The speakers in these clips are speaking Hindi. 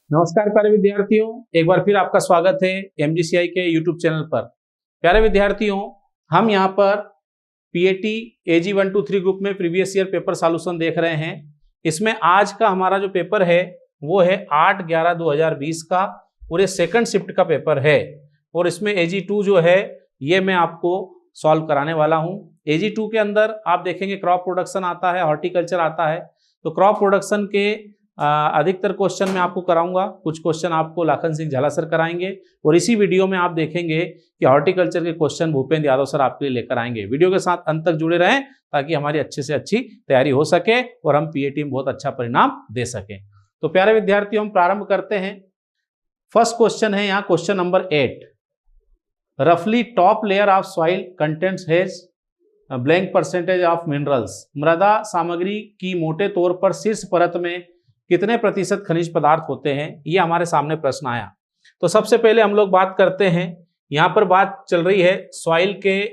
नमस्कार प्यारे विद्यार्थियों, एक बार फिर आपका स्वागत है एमजीसीआई के यूट्यूब चैनल पर। प्यारे विद्यार्थियों, हम यहाँ पर पीएटी AG 1 2 3 ग्रुप में प्रीवियस ईयर पेपर सॉल्यूशन देख रहे हैं। इसमें आज का हमारा जो पेपर है वो है 8/11/2020 का और ये सेकंड शिफ्ट का पेपर है और इसमें AG 2 जो है ये मैं आपको सॉल्व कराने वाला हूँ। AG 2 के अंदर आप देखेंगे क्रॉप प्रोडक्शन आता है, हॉर्टिकल्चर आता है। तो क्रॉप प्रोडक्शन के अधिकतर क्वेश्चन मैं आपको कराऊंगा, कुछ क्वेश्चन आपको लाखन सिंह झाला सर कराएंगे और इसी वीडियो में आप देखेंगे कि हॉर्टिकल्चर के क्वेश्चन भूपेंद्र यादव सर आपके लिए लेकर आएंगे। वीडियो के साथ अंत तक जुड़े रहें ताकि हमारी अच्छे से अच्छी तैयारी हो सके और हम पीएटी में बहुत अच्छा परिणाम दे सकें। तो प्यारे विद्यार्थियों, हम प्रारंभ करते हैं। फर्स्ट क्वेश्चन है यहाँ क्वेश्चन नंबर 8। रफली top layer of soil contents has blank percentage of minerals. मृदा सामग्री की मोटे तौर पर शीर्ष परत में कितने प्रतिशत खनिज पदार्थ होते हैं, ये हमारे सामने प्रश्न आया। तो सबसे पहले हम लोग बात करते हैं, यहां पर बात चल रही है सॉइल के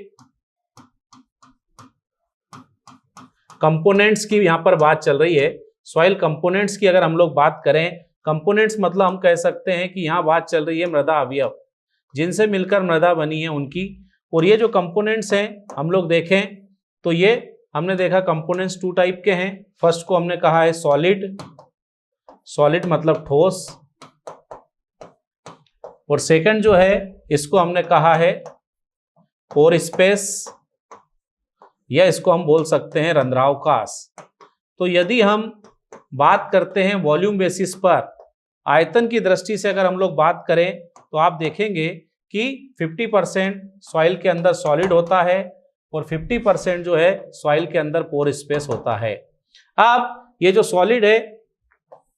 कंपोनेंट्स की, यहां पर बात चल रही है सॉइल कंपोनेंट्स की। अगर हम लोग बात करें कंपोनेंट्स मतलब हम कह सकते हैं कि यहां बात चल रही है मृदा अवयव जिनसे मिलकर मृदा बनी है उनकी। और ये जो कंपोनेंट्स हैं हम लोग देखें तो ये हमने देखा कंपोनेंट्स 2 टाइप के हैं। फर्स्ट को हमने कहा है सॉलिड, सॉलिड मतलब ठोस, और सेकंड जो है इसको हमने कहा है पोर स्पेस या इसको हम बोल सकते हैं रंध्रावकाश। तो यदि हम बात करते हैं वॉल्यूम बेसिस पर, आयतन की दृष्टि से अगर हम लोग बात करें तो आप देखेंगे कि 50% सॉइल के अंदर सॉलिड होता है और 50% जो है सॉइल के अंदर पोर स्पेस होता है। अब ये जो सॉलिड है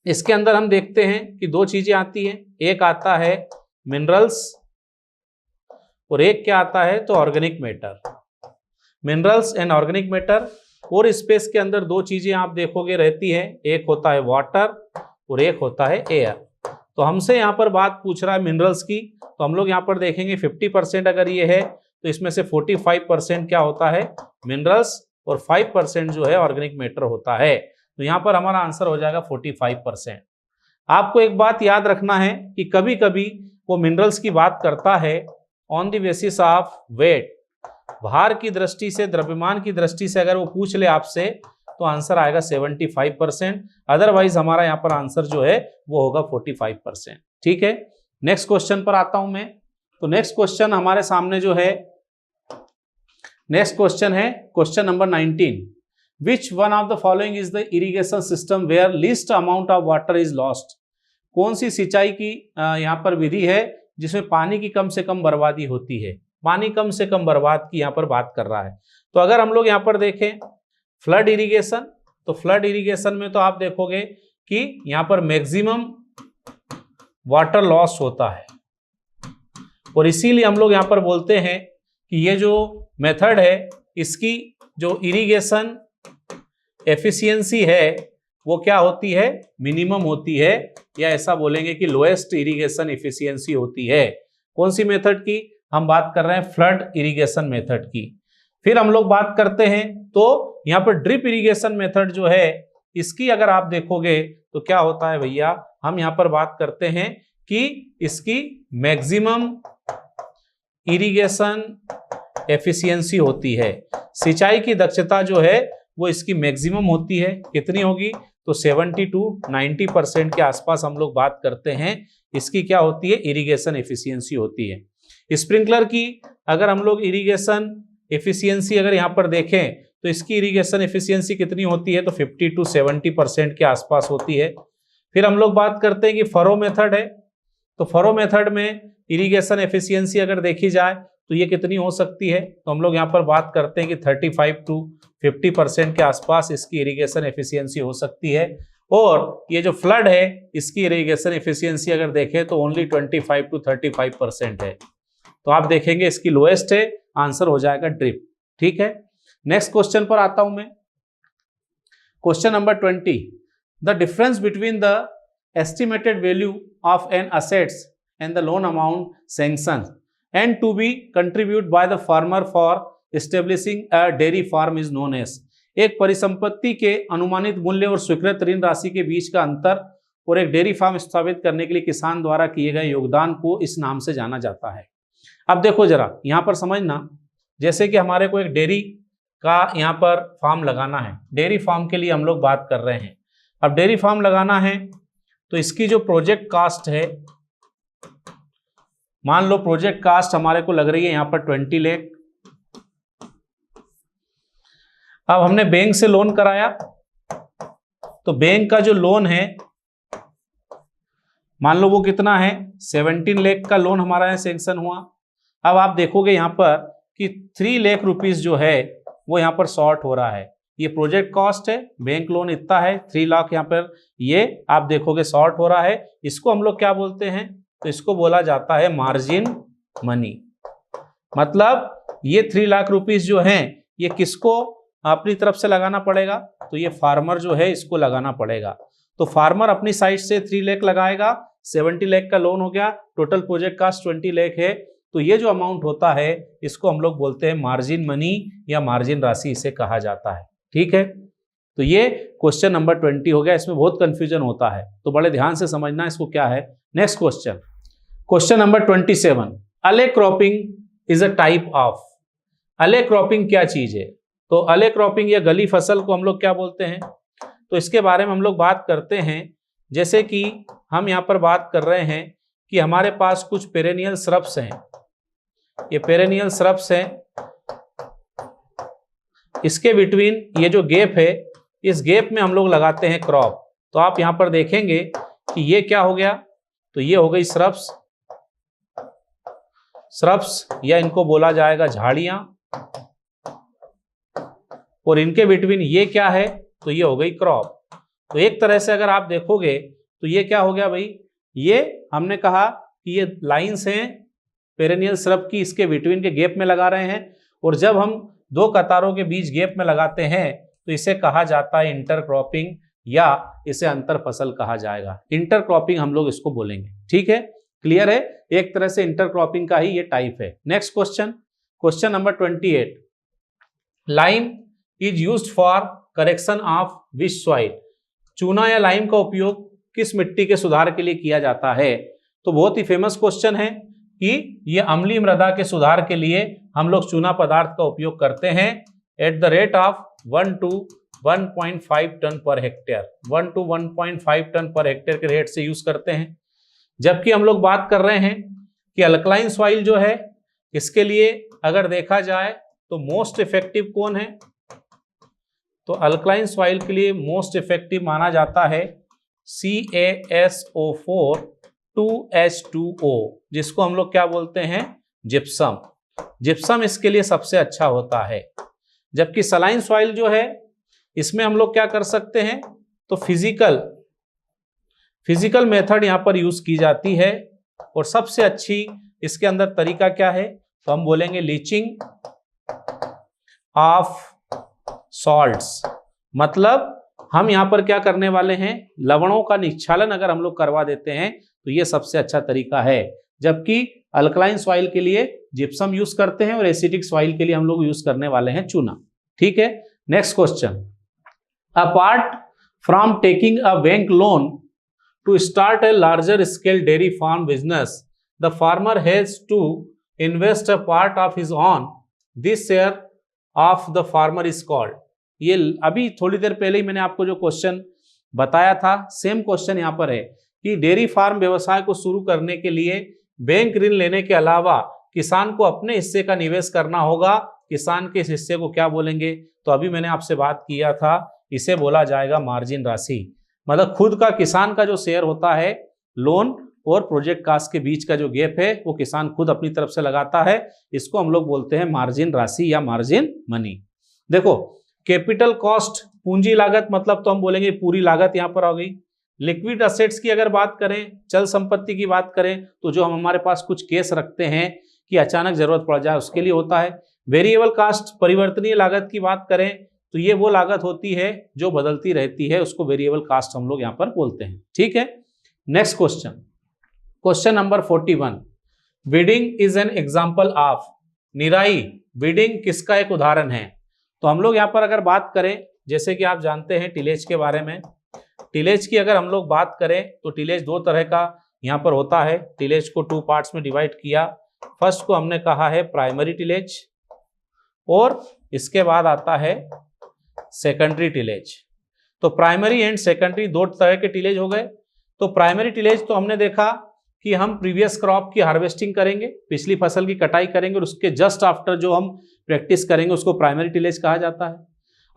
इसके अंदर हम देखते हैं कि 2 चीजें आती हैं, एक आता है मिनरल्स और एक क्या आता है तो organic matter. Minerals and organic matter. और स्पेस के अंदर 2 चीजें आप देखोगे रहती हैं, एक होता है वाटर और एक होता है एयर। तो हमसे यहाँ पर बात पूछ रहा है मिनरल्स की, तो हम लोग यहाँ पर देखेंगे 50% अगर ये है तो इसमें से 45% क्या होता है मिनरल्स और 5% जो है ऑर्गेनिक मैटर होता है। तो यहां पर हमारा आंसर हो जाएगा 45%। आपको एक बात याद रखना है कि कभी कभी वो मिनरल्स की बात करता है on the basis of weight, भार की दृष्टि से, द्रव्यमान की दृष्टि से अगर वो पूछ ले आपसे तो आंसर आएगा 75%। अदरवाइज हमारा यहाँ पर आंसर जो है वो होगा 45%। ठीक है, नेक्स्ट क्वेश्चन पर आता हूं मैं। तो नेक्स्ट क्वेश्चन हमारे सामने जो है, नेक्स्ट क्वेश्चन है question number 19। Which one of the following is the irrigation system where least amount of water is lost? कौन सी सिंचाई की यहाँ पर विधि है जिसमें पानी की कम से कम बर्बादी होती है? पानी कम से कम बर्बाद की यहाँ पर बात कर रहा है। तो अगर हम लोग यहाँ पर देखें फ्लड इरिगेशन, तो फ्लड इरिगेशन में तो आप देखोगे कि यहाँ पर मैक्सिमम वाटर लॉस होता है और इसीलिए हम लोग यहाँ पर बोलते हैं कि ये जो मेथड है इसकी जो इरिगेशन एफिशिएंसी है वो क्या होती है, मिनिमम होती है, या ऐसा बोलेंगे कि लोएस्ट इरिगेशन एफिशिएंसी होती है। कौन सी मेथड की हम बात कर रहे हैं? फ्लड इरिगेशन मेथड की। फिर हम लोग बात करते हैं तो यहाँ पर ड्रिप इरिगेशन मेथड जो है इसकी अगर आप देखोगे तो क्या होता है भैया, हम यहाँ पर बात करते हैं कि इसकी मैक्सिमम इरिगेशन एफिशिएंसी होती है। सिंचाई की दक्षता जो है वो इसकी मैक्सिमम होती है, कितनी होगी तो 70 to 90% के आसपास हम लोग बात करते हैं। इसकी क्या होती है, इरिगेशन एफिशिएंसी होती है। स्प्रिंकलर की अगर हम लोग इरिगेशन एफिशिएंसी अगर यहाँ पर देखें तो इसकी इरिगेशन एफिशिएंसी कितनी होती है तो 50 to 70% के आसपास होती है। फिर हम लोग बात करते हैं कि फरो मेथड है, तो फरो मेथड में इरिगेशन एफिशिएंसी अगर देखी जाए तो ये कितनी हो सकती है, तो हम लोग यहाँ पर बात करते हैं कि 35 to 50% के आसपास इसकी इरिगेशन एफिशिएंसी हो सकती है। और ये जो फ्लड है इसकी इरिगेशन एफिशिएंसी अगर देखें तो ओनली 25 to 35% है। तो आप देखेंगे इसकी लोएस्ट है, आंसर हो जाएगा ड्रिप। ठीक है, नेक्स्ट क्वेश्चन पर आता हूं मैं। Question number 20। The difference between the estimated value of an assets and the loan amount sanction and to be contributed by the farmer for establishing a dairy farm is known as। एक परिसंपत्ति के अनुमानित मूल्य और स्वीकृत ऋण राशि के बीच का अंतर और एक डेयरी फार्म स्थापित करने के लिए किसान द्वारा किए गए योगदान को इस नाम से जाना जाता है। अब देखो जरा यहाँ पर समझना, जैसे कि हमारे को एक डेयरी का यहाँ पर फार्म लगाना है, डेयरी फार्म के लिए हम लोग बात कर रहे हैं। अब डेयरी फार्म लगाना है तो इसकी जो प्रोजेक्ट कास्ट है, मान लो प्रोजेक्ट कास्ट हमारे को लग रही है यहाँ पर 20 लाख। अब हमने बैंक से लोन कराया, तो बैंक का जो लोन है मान लो वो कितना है, 17 लाख का लोन हमारा यहाँ सैंक्शन हुआ। अब आप देखोगे यहाँ पर कि 3 लाख रुपीस जो है वो यहाँ पर शॉर्ट हो रहा है। ये प्रोजेक्ट कॉस्ट है, बैंक लोन इतना है, 3 लाख यहाँ पर ये आप देखोगे शॉर्ट हो रहा है। इसको हम लोग क्या बोलते हैं, तो इसको बोला जाता है मार्जिन मनी। मतलब ये 3 लाख रुपीस जो हैं ये किसको अपनी तरफ से लगाना पड़ेगा, तो ये फार्मर जो है इसको लगाना पड़ेगा। तो फार्मर अपनी साइड से 3 लाख लगाएगा, 70 लाख का लोन हो गया, टोटल प्रोजेक्ट कास्ट 20 लाख है। तो ये जो अमाउंट होता है इसको हम लोग बोलते हैं मार्जिन मनी या मार्जिन राशि इसे कहा जाता है। ठीक है, तो ये क्वेश्चन नंबर 20 हो गया। इसमें बहुत कंफ्यूजन होता है तो बड़े ध्यान से समझना इसको क्या है। नेक्स्ट क्वेश्चन, क्वेश्चन नंबर 27, अले cropping is a type of. अले क्रॉपिंग क्या चीज है, तो अले क्रॉपिंग या गली फसल को हम लोग क्या बोलते हैं, तो इसके बारे में हम लोग बात करते हैं। जैसे कि हम यहाँ पर बात कर रहे हैं कि हमारे पास कुछ पेरेनियल श्रब्स हैं, ये पेरेनियल श्रब्स हैं, इसके बिटवीन ये जो गैप है, इस गैप में हम लोग लगाते हैं क्रॉप। तो आप यहाँ पर देखेंगे कि ये क्या हो गया, तो ये हो गई श्रब्स, श्रब्स या इनको बोला जाएगा झाड़ियां, और इनके बिटवीन ये क्या है, तो ये हो गई क्रॉप। तो एक तरह से अगर आप देखोगे तो ये क्या हो गया भाई, ये हमने कहा कि ये लाइंस हैं पेरेनियल श्रब की, इसके बिटवीन के गैप में लगा रहे हैं। और जब हम दो कतारों के बीच गैप में लगाते हैं तो इसे कहा जाता है इंटरक्रॉपिंग या इसे अंतर फसल कहा जाएगा। इंटरक्रॉपिंग हम लोग इसको बोलेंगे। ठीक है, क्लियर है, एक तरह से इंटरक्रॉपिंग का ही ये टाइप है। Next question, question number 28, lime is used for correction of which soil. चूना या लाइम का उपयोग किस मिट्टी के सुधार के लिए किया जाता है, तो बहुत ही फेमस क्वेश्चन है कि ये अम्लीय मृदा के सुधार के लिए हम लोग चूना पदार्थ का उपयोग करते हैं at the rate of 1 to 1.5 ton per hectare, 1 to 1.5 ton per hectare के रेट से यूज करते हैं। जबकि हम लोग बात कर रहे हैं कि अल्कलाइन सॉइल जो है इसके लिए अगर देखा जाए तो मोस्ट इफेक्टिव कौन है, तो अल्कलाइन सॉइल के लिए मोस्ट इफेक्टिव माना जाता है CaSO4 2H2O, जिसको हम लोग क्या बोलते हैं, जिप्सम। जिप्सम इसके लिए सबसे अच्छा होता है। जबकि सलाइन सॉइल जो है इसमें हम लोग क्या कर सकते हैं, तो फिजिकल मेथड यहां पर यूज की जाती है। और सबसे अच्छी इसके अंदर तरीका क्या है, तो हम बोलेंगे लीचिंग ऑफ सॉल्ट्स। मतलब हम यहां पर क्या करने वाले हैं, लवणों का निक्षालन अगर हम लोग करवा देते हैं तो ये सबसे अच्छा तरीका है। जबकि अल्कलाइन सॉइल के लिए जिप्सम यूज करते हैं और एसिडिक सॉइल के लिए हम लोग यूज करने वाले हैं चूना। ठीक है, next question, apart from taking a bank loan to start a larger scale dairy farm business, the farmer has to invest a part of his own, this share of the farmer is called. ये अभी थोड़ी देर पहले ही मैंने आपको जो क्वेश्चन बताया था, सेम क्वेश्चन यहाँ पर है कि डेयरी फार्म व्यवसाय को शुरू करने के लिए बैंक ऋण लेने के अलावा किसान को अपने हिस्से का निवेश करना होगा। किसान के इस हिस्से को क्या बोलेंगे, तो अभी मैंने आपसे बात किया था, इसे बोला जाएगा मार्जिन राशि। मतलब खुद का किसान का जो शेयर होता है लोन और प्रोजेक्ट कास्ट के बीच का जो गैप है वो किसान खुद अपनी तरफ से लगाता है, इसको हम लोग बोलते हैं मार्जिन राशि या मार्जिन मनी। देखो, कैपिटल कॉस्ट पूंजी लागत, मतलब तो हम बोलेंगे पूरी लागत यहाँ पर आ गई। लिक्विड असेट्स की अगर बात करें, चल संपत्ति की बात करें, तो जो हम हमारे पास कुछ केस रखते हैं कि अचानक जरूरत पड़ जाए उसके लिए होता है। वेरिएबल कास्ट परिवर्तनीय लागत की बात करें तो ये वो लागत होती है जो बदलती रहती है, उसको वेरिएबल कास्ट हम लोग यहाँ पर बोलते हैं। ठीक है, next question, question number 41, weeding is an example of. निराई, बीडिंग किसका एक उदाहरण है, तो हम लोग यहाँ पर अगर बात करें, जैसे कि आप जानते हैं टिलेज के बारे में, टिलेज की अगर हम लोग बात करें तो टिलेज दो तरह का यहाँ पर होता है। टिलेज को टू पार्ट्स में डिवाइड किया। फर्स्ट को हमने कहा है प्राइमरी टिलेज और इसके बाद आता है सेकेंडरी टिलेज। तो प्राइमरी एंड सेकेंडरी दो तरह के टिलेज हो गए। तो प्राइमरी टिलेज तो हमने देखा कि हम प्रीवियस क्रॉप की हार्वेस्टिंग करेंगे, पिछली फसल की कटाई करेंगे और उसके जस्ट आफ्टर जो हम प्रैक्टिस करेंगे उसको प्राइमरी टिलेज कहा जाता है।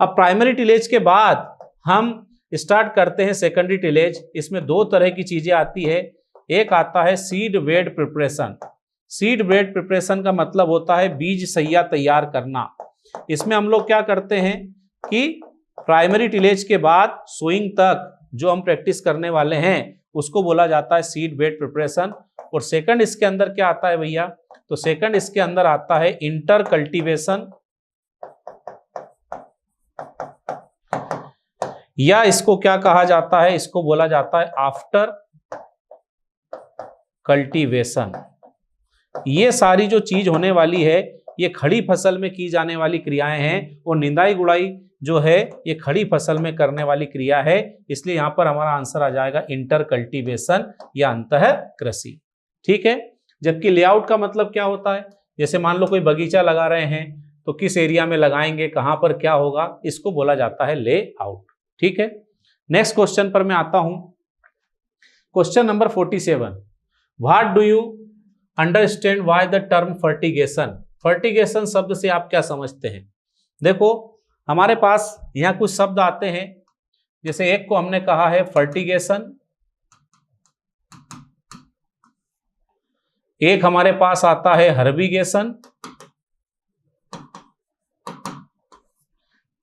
अब प्राइमरी टिलेज के बाद हम स्टार्ट करते हैं सेकेंडरी टिलेज। इसमें दो तरह की चीजें आती है। एक आता है seed bed preparation. Seed bed preparation का मतलब होता है बीज सैया तैयार करना। इसमें हम लोग क्या करते हैं कि प्राइमरी टिलेज के बाद सोइंग तक जो हम प्रैक्टिस करने वाले हैं उसको बोला जाता है सीड बेड प्रिपरेशन। और सेकंड इसके अंदर क्या आता है भैया, तो सेकंड इसके अंदर आता है इंटर कल्टीवेशन, या इसको क्या कहा जाता है, इसको बोला जाता है आफ्टर कल्टीवेशन। ये सारी जो चीज होने वाली है ये खड़ी फसल में की जाने वाली क्रियाएं हैं और निंदाई गुड़ाई जो है ये खड़ी फसल में करने वाली क्रिया है। इसलिए यहां पर हमारा आंसर आ जाएगा इंटर कल्टीवेशन या अंतः कृषि। ठीक है। जबकि लेआउट का मतलब क्या होता है, जैसे मान लो कोई बगीचा लगा रहे हैं तो किस एरिया में लगाएंगे, कहां पर क्या होगा, इसको बोला जाता है लेआउट। ठीक है। नेक्स्ट क्वेश्चन पर मैं आता हूं। Question number 47, what do you understand why the term fertigation. Fertigation शब्द से आप क्या समझते हैं। देखो हमारे पास यहां कुछ शब्द आते हैं, जैसे एक को हमने कहा है फर्टिगेशन, एक हमारे पास आता है हर्बिगेशन,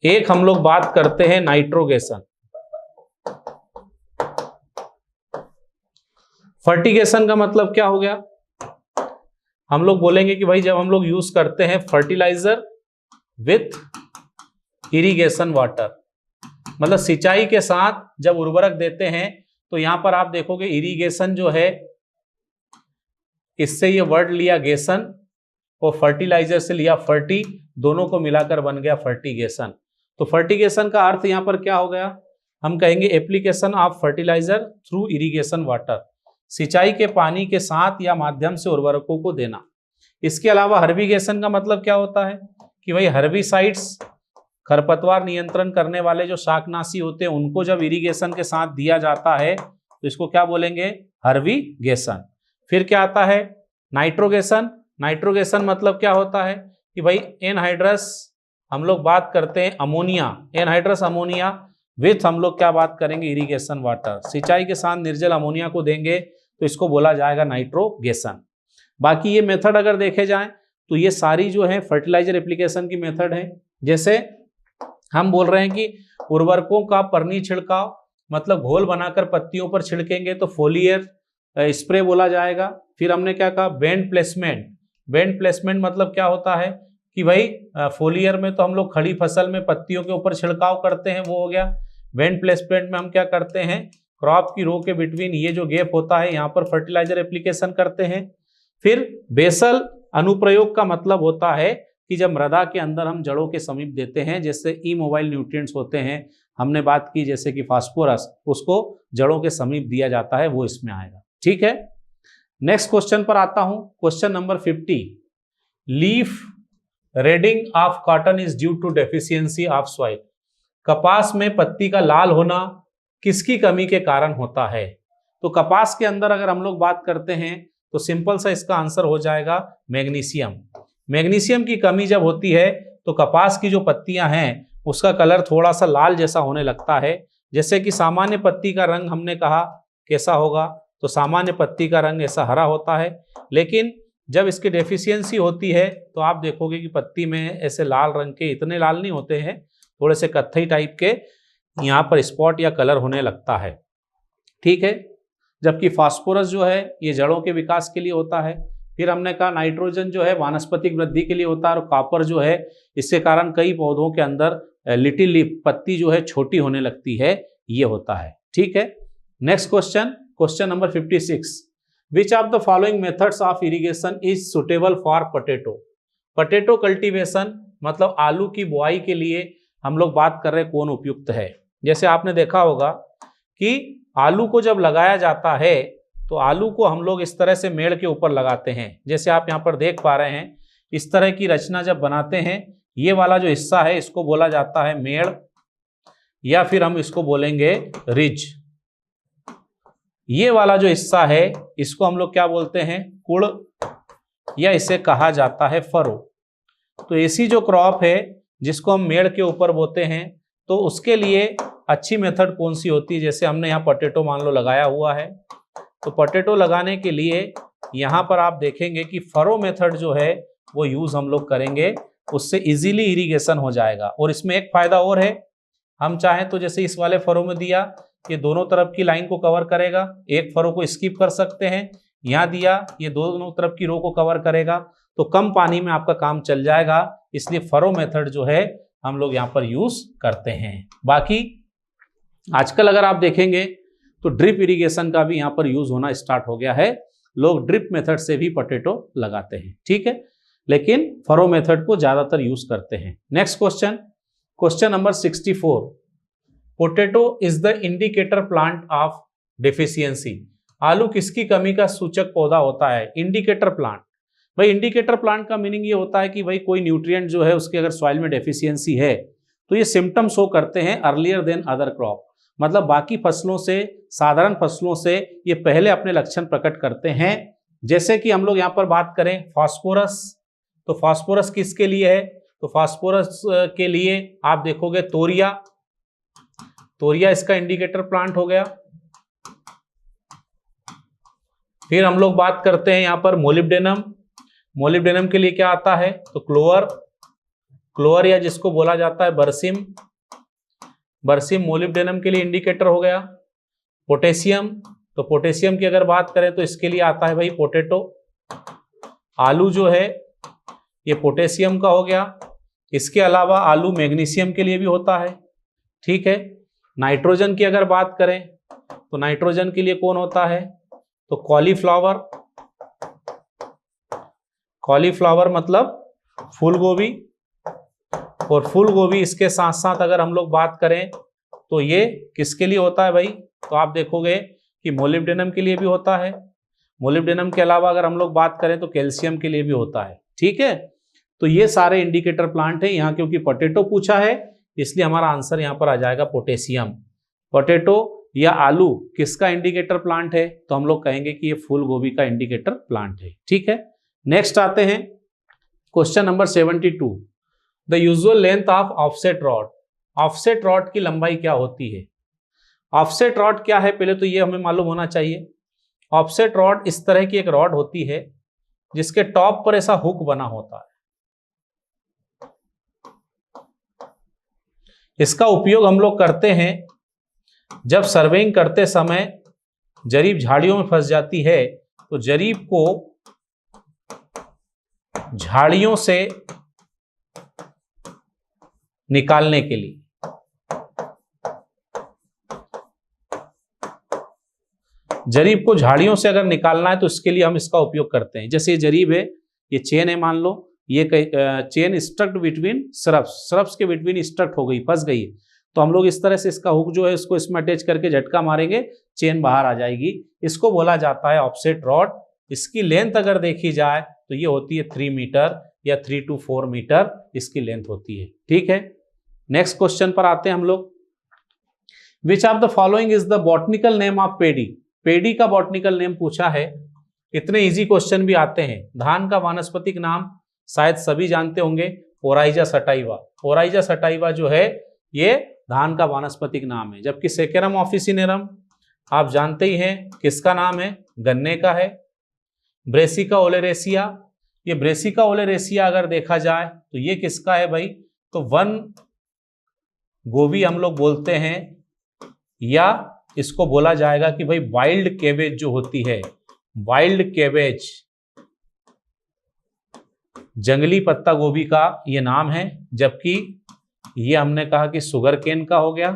एक हम लोग बात करते हैं नाइट्रोगेशन। फर्टिगेशन का मतलब क्या हो गया, हम लोग बोलेंगे कि भाई जब हम लोग यूज करते हैं फर्टिलाइजर विथ इरिगेशन वाटर, मतलब सिंचाई के साथ जब उर्वरक देते हैं, तो यहां पर आप देखोगे इरिगेशन जो है इससे ये वर्ड लिया गेशन और फर्टिलाइजर से लिया फर्टी, दोनों को मिलाकर बन गया फर्टिगेशन। तो फर्टिगेशन का अर्थ यहां पर क्या हो गया, हम कहेंगे application of fertilizer through irrigation water, सिंचाई के पानी के साथ या माध्यम से उर्वरकों को देना। इसके अलावा हर्बिगेशन का मतलब क्या होता है कि भाई हर्बिसाइड्स, खरपतवार नियंत्रण करने वाले जो शाकनाशी होते हैं उनको जब इरिगेशन के साथ दिया जाता है तो इसको क्या बोलेंगे, हर्बिगेशन। फिर क्या आता है नाइट्रोगेशन। नाइट्रोगेशन मतलब क्या होता है कि भाई एनहाइड्रस, हम लोग बात करते हैं अमोनिया, एनहाइड्रस अमोनिया विथ हम लोग क्या बात करेंगे इरिगेशन वाटर, सिंचाई के साथ निर्जल अमोनिया को देंगे तो इसको बोला जाएगा नाइट्रोगेशन। बाकी ये मेथड अगर देखे जाएं तो ये सारी जो है फर्टिलाइजर एप्लीकेशन की मेथड है। जैसे हम बोल रहे हैं कि उर्वरकों का परनी छिड़काव, मतलब घोल बनाकर पत्तियों पर छिड़केंगे तो फोलियर स्प्रे बोला जाएगा। फिर हमने क्या कहा बैंड प्लेसमेंट। बैंड प्लेसमेंट मतलब क्या होता है कि भाई फोलियर में तो हम लोग खड़ी फसल में पत्तियों के ऊपर छिड़काव करते हैं, वो हो गया। बैंड प्लेसमेंट में हम क्या करते हैं, क्रॉप की रो के बिटवीन ये जो गैप होता है यहाँ पर फर्टिलाइजर एप्लीकेशन करते हैं। फिर बेसल अनुप्रयोग का मतलब होता है कि जब मृदा के अंदर हम जड़ों के समीप देते हैं, जैसे इमोबाइल न्यूट्रिएंट्स होते हैं, हमने बात की जैसे कि फास्फोरस, उसको जड़ों के समीप दिया जाता है, वो इसमें आएगा। ठीक है। नेक्स्ट क्वेश्चन पर आता हूं। Question number 50, leaf reddening of cotton is due to deficiency of soil. कपास में पत्ती का लाल होना किसकी कमी के कारण होता है। तो कपास के अंदर अगर हम लोग बात करते हैं तो सिंपल सा इसका आंसर हो जाएगा मैग्नीशियम। मैग्नीशियम की कमी जब होती है तो कपास की जो पत्तियां हैं उसका कलर थोड़ा सा लाल जैसा होने लगता है। जैसे कि सामान्य पत्ती का रंग हमने कहा कैसा होगा, तो सामान्य पत्ती का रंग ऐसा हरा होता है, लेकिन जब इसकी डेफिशिएंसी होती है तो आप देखोगे कि पत्ती में ऐसे लाल रंग के, इतने लाल नहीं होते हैं, थोड़े से कत्थई टाइप के यहाँ पर स्पॉट या कलर होने लगता है। ठीक है। जबकि फास्फोरस जो है ये जड़ों के विकास के लिए होता है। फिर हमने कहा नाइट्रोजन जो है वानस्पतिक वृद्धि के लिए होता है, और कॉपर जो है इसके कारण कई पौधों के अंदर लिटिल लीफ, पत्ती जो है छोटी होने लगती है, ये होता है। ठीक है। Next question, question number 56, which of the following methods of irrigation is suitable for potato. Potato cultivation मतलब आलू की बुआई के लिए हम लोग बात कर रहे हैं कौन उपयुक्त है। जैसे आपने देखा होगा कि आलू को जब लगाया जाता है तो आलू को हम लोग इस तरह से मेड़ के ऊपर लगाते हैं। जैसे आप यहाँ पर देख पा रहे हैं, इस तरह की रचना जब बनाते हैं, ये वाला जो हिस्सा है इसको बोला जाता है मेड़, या फिर हम इसको बोलेंगे रिज। ये वाला जो हिस्सा है इसको हम लोग क्या बोलते हैं, कुड़, या इसे कहा जाता है फरो। तो ऐसी जो क्रॉप है जिसको हम मेड़ के ऊपर बोते हैं, तो उसके लिए अच्छी मेथड कौन सी होती है। जैसे हमने यहाँ पोटैटो मान लो लगाया हुआ है, तो पोटैटो लगाने के लिए यहाँ पर आप देखेंगे कि फरो मेथड जो है वो यूज हम लोग करेंगे, उससे इजीली इरिगेशन हो जाएगा। और इसमें एक फायदा और है, हम चाहें तो जैसे इस वाले फरो में दिया, ये दोनों तरफ की लाइन को कवर करेगा, एक फरो को स्किप कर सकते हैं। यहाँ दिया, ये दोनों तरफ की रो को कवर करेगा, तो कम पानी में आपका काम चल जाएगा। इसलिए फरो मेथड जो है हम लोग यहाँ पर यूज करते हैं। बाकी आजकल अगर आप देखेंगे तो ड्रिप इरिगेशन का भी यहाँ पर यूज होना स्टार्ट हो गया है। लोग ड्रिप मेथड से भी पोटैटो लगाते हैं, ठीक है, लेकिन फरो मेथड को ज्यादातर यूज करते हैं। Next question, question number 64, potato is the indicator plant of deficiency. आलू किसकी कमी का सूचक पौधा होता है? Indicator plant. भाई इंडिकेटर प्लांट का मीनिंग ये होता है कि भाई कोई न्यूट्रिएंट जो है उसके अगर सॉइल में डेफिशिएंसी है तो ये सिम्टम शो करते हैं अर्लियर देन अदर क्रॉप, मतलब बाकी फसलों से, साधारण फसलों से ये पहले अपने लक्षण प्रकट करते हैं। जैसे कि हम लोग यहाँ पर बात करें फास्फोरस, तो फास्फोरस किसके लिए है? तो फास्फोरस के लिए आप देखोगे तोरिया, तोरिया इसका इंडिकेटर प्लांट हो गया। फिर हम लोग बात करते हैं यहाँ पर मोलिब्डेनम, मोलिब्डेनम के लिए क्या आता है? तो क्लोअर, क्लोअर या जिसको बोला जाता है बरसिम, बरसिम मोलिब्डेनम के लिए इंडिकेटर हो गया। पोटेशियम, तो पोटेशियम की अगर बात करें तो इसके लिए आता है भाई पोटैटो। आलू जो है ये पोटेशियम का हो गया। इसके अलावा आलू मैग्नीशियम के लिए भी होता है, ठीक है। नाइट्रोजन की अगर बात करें तो नाइट्रोजन के लिए कौन होता है? तो कॉलीफ्लावर, कॉलीफ्लावर मतलब फूल गोभी। और फूल गोभी इसके साथ साथ अगर हम लोग बात करें तो ये किसके लिए होता है भाई? तो आप देखोगे कि मोलिब्डेनम के लिए भी होता है। मोलिब्डेनम के अलावा अगर हम लोग बात करें तो कैल्शियम के लिए भी होता है, ठीक है। तो ये सारे इंडिकेटर प्लांट है यहाँ, क्योंकि पोटैटो पूछा है इसलिए हमारा आंसर यहाँ पर आ जाएगा पोटेशियम। पोटैटो या आलू किसका इंडिकेटर प्लांट है? तो हम लोग कहेंगे कि ये फूल गोभी का इंडिकेटर प्लांट है, ठीक है। नेक्स्ट आते हैं question number 72, the usual length of offset rod. Offset rod की लंबाई क्या होती है? ऑफसेट रॉड क्या है पहले तो ये हमें मालूम होना चाहिए। ऑफसेट रॉड इस तरह की एक रॉड होती है जिसके टॉप पर ऐसा हुक बना होता है। इसका उपयोग हम लोग करते हैं जब सर्वेइंग करते समय जरीब झाड़ियों में फंस जाती है, तो जरीब को झाड़ियों से निकालने के लिए। जरीब को झाड़ियों से अगर निकालना है तो इसके लिए हम इसका उपयोग करते हैं। जैसे ये जरीब है, ये चेन है, मान लो ये chain struct between shrubs, shrubs के बिटवीन स्ट्रक्ट हो गई, फंस गई, तो हम लोग इस तरह से इसका हुक जो है इसको इसमें अटैच करके झटका मारेंगे, चेन बाहर आ जाएगी। इसको बोला जाता है ऑफसेट रॉड। इसकी लेंथ अगर देखी जाए तो ये होती है 3 मीटर या 3 to 4 मीटर इसकी लेंथ होती है, ठीक है। नेक्स्ट क्वेश्चन पर आते हैं हम लोग। Which of the following is the botanical name of paddy. Paddy का बॉटनिकल नेम पूछा है। इतने इजी क्वेश्चन भी आते हैं। धान का वानस्पतिक नाम शायद सभी जानते होंगे, ओराइजा सटाइवा। ओराइजा सटाइवा जो है ये धान का वानस्पतिक नाम है। जबकि सेकेरम ऑफिसिनेरम आप जानते ही हैं किसका नाम है? गन्ने का है। ब्रेसिका ओलेरेसिया, ये ब्रेसिका ओलेरेसिया अगर देखा जाए तो ये किसका है भाई? तो वन गोभी हम लोग बोलते हैं, या इसको बोला जाएगा कि भाई वाइल्ड कैबेज जो होती है, वाइल्ड कैबेज, जंगली पत्ता गोभी का ये नाम है। जबकि ये हमने कहा कि सुगर केन का हो गया।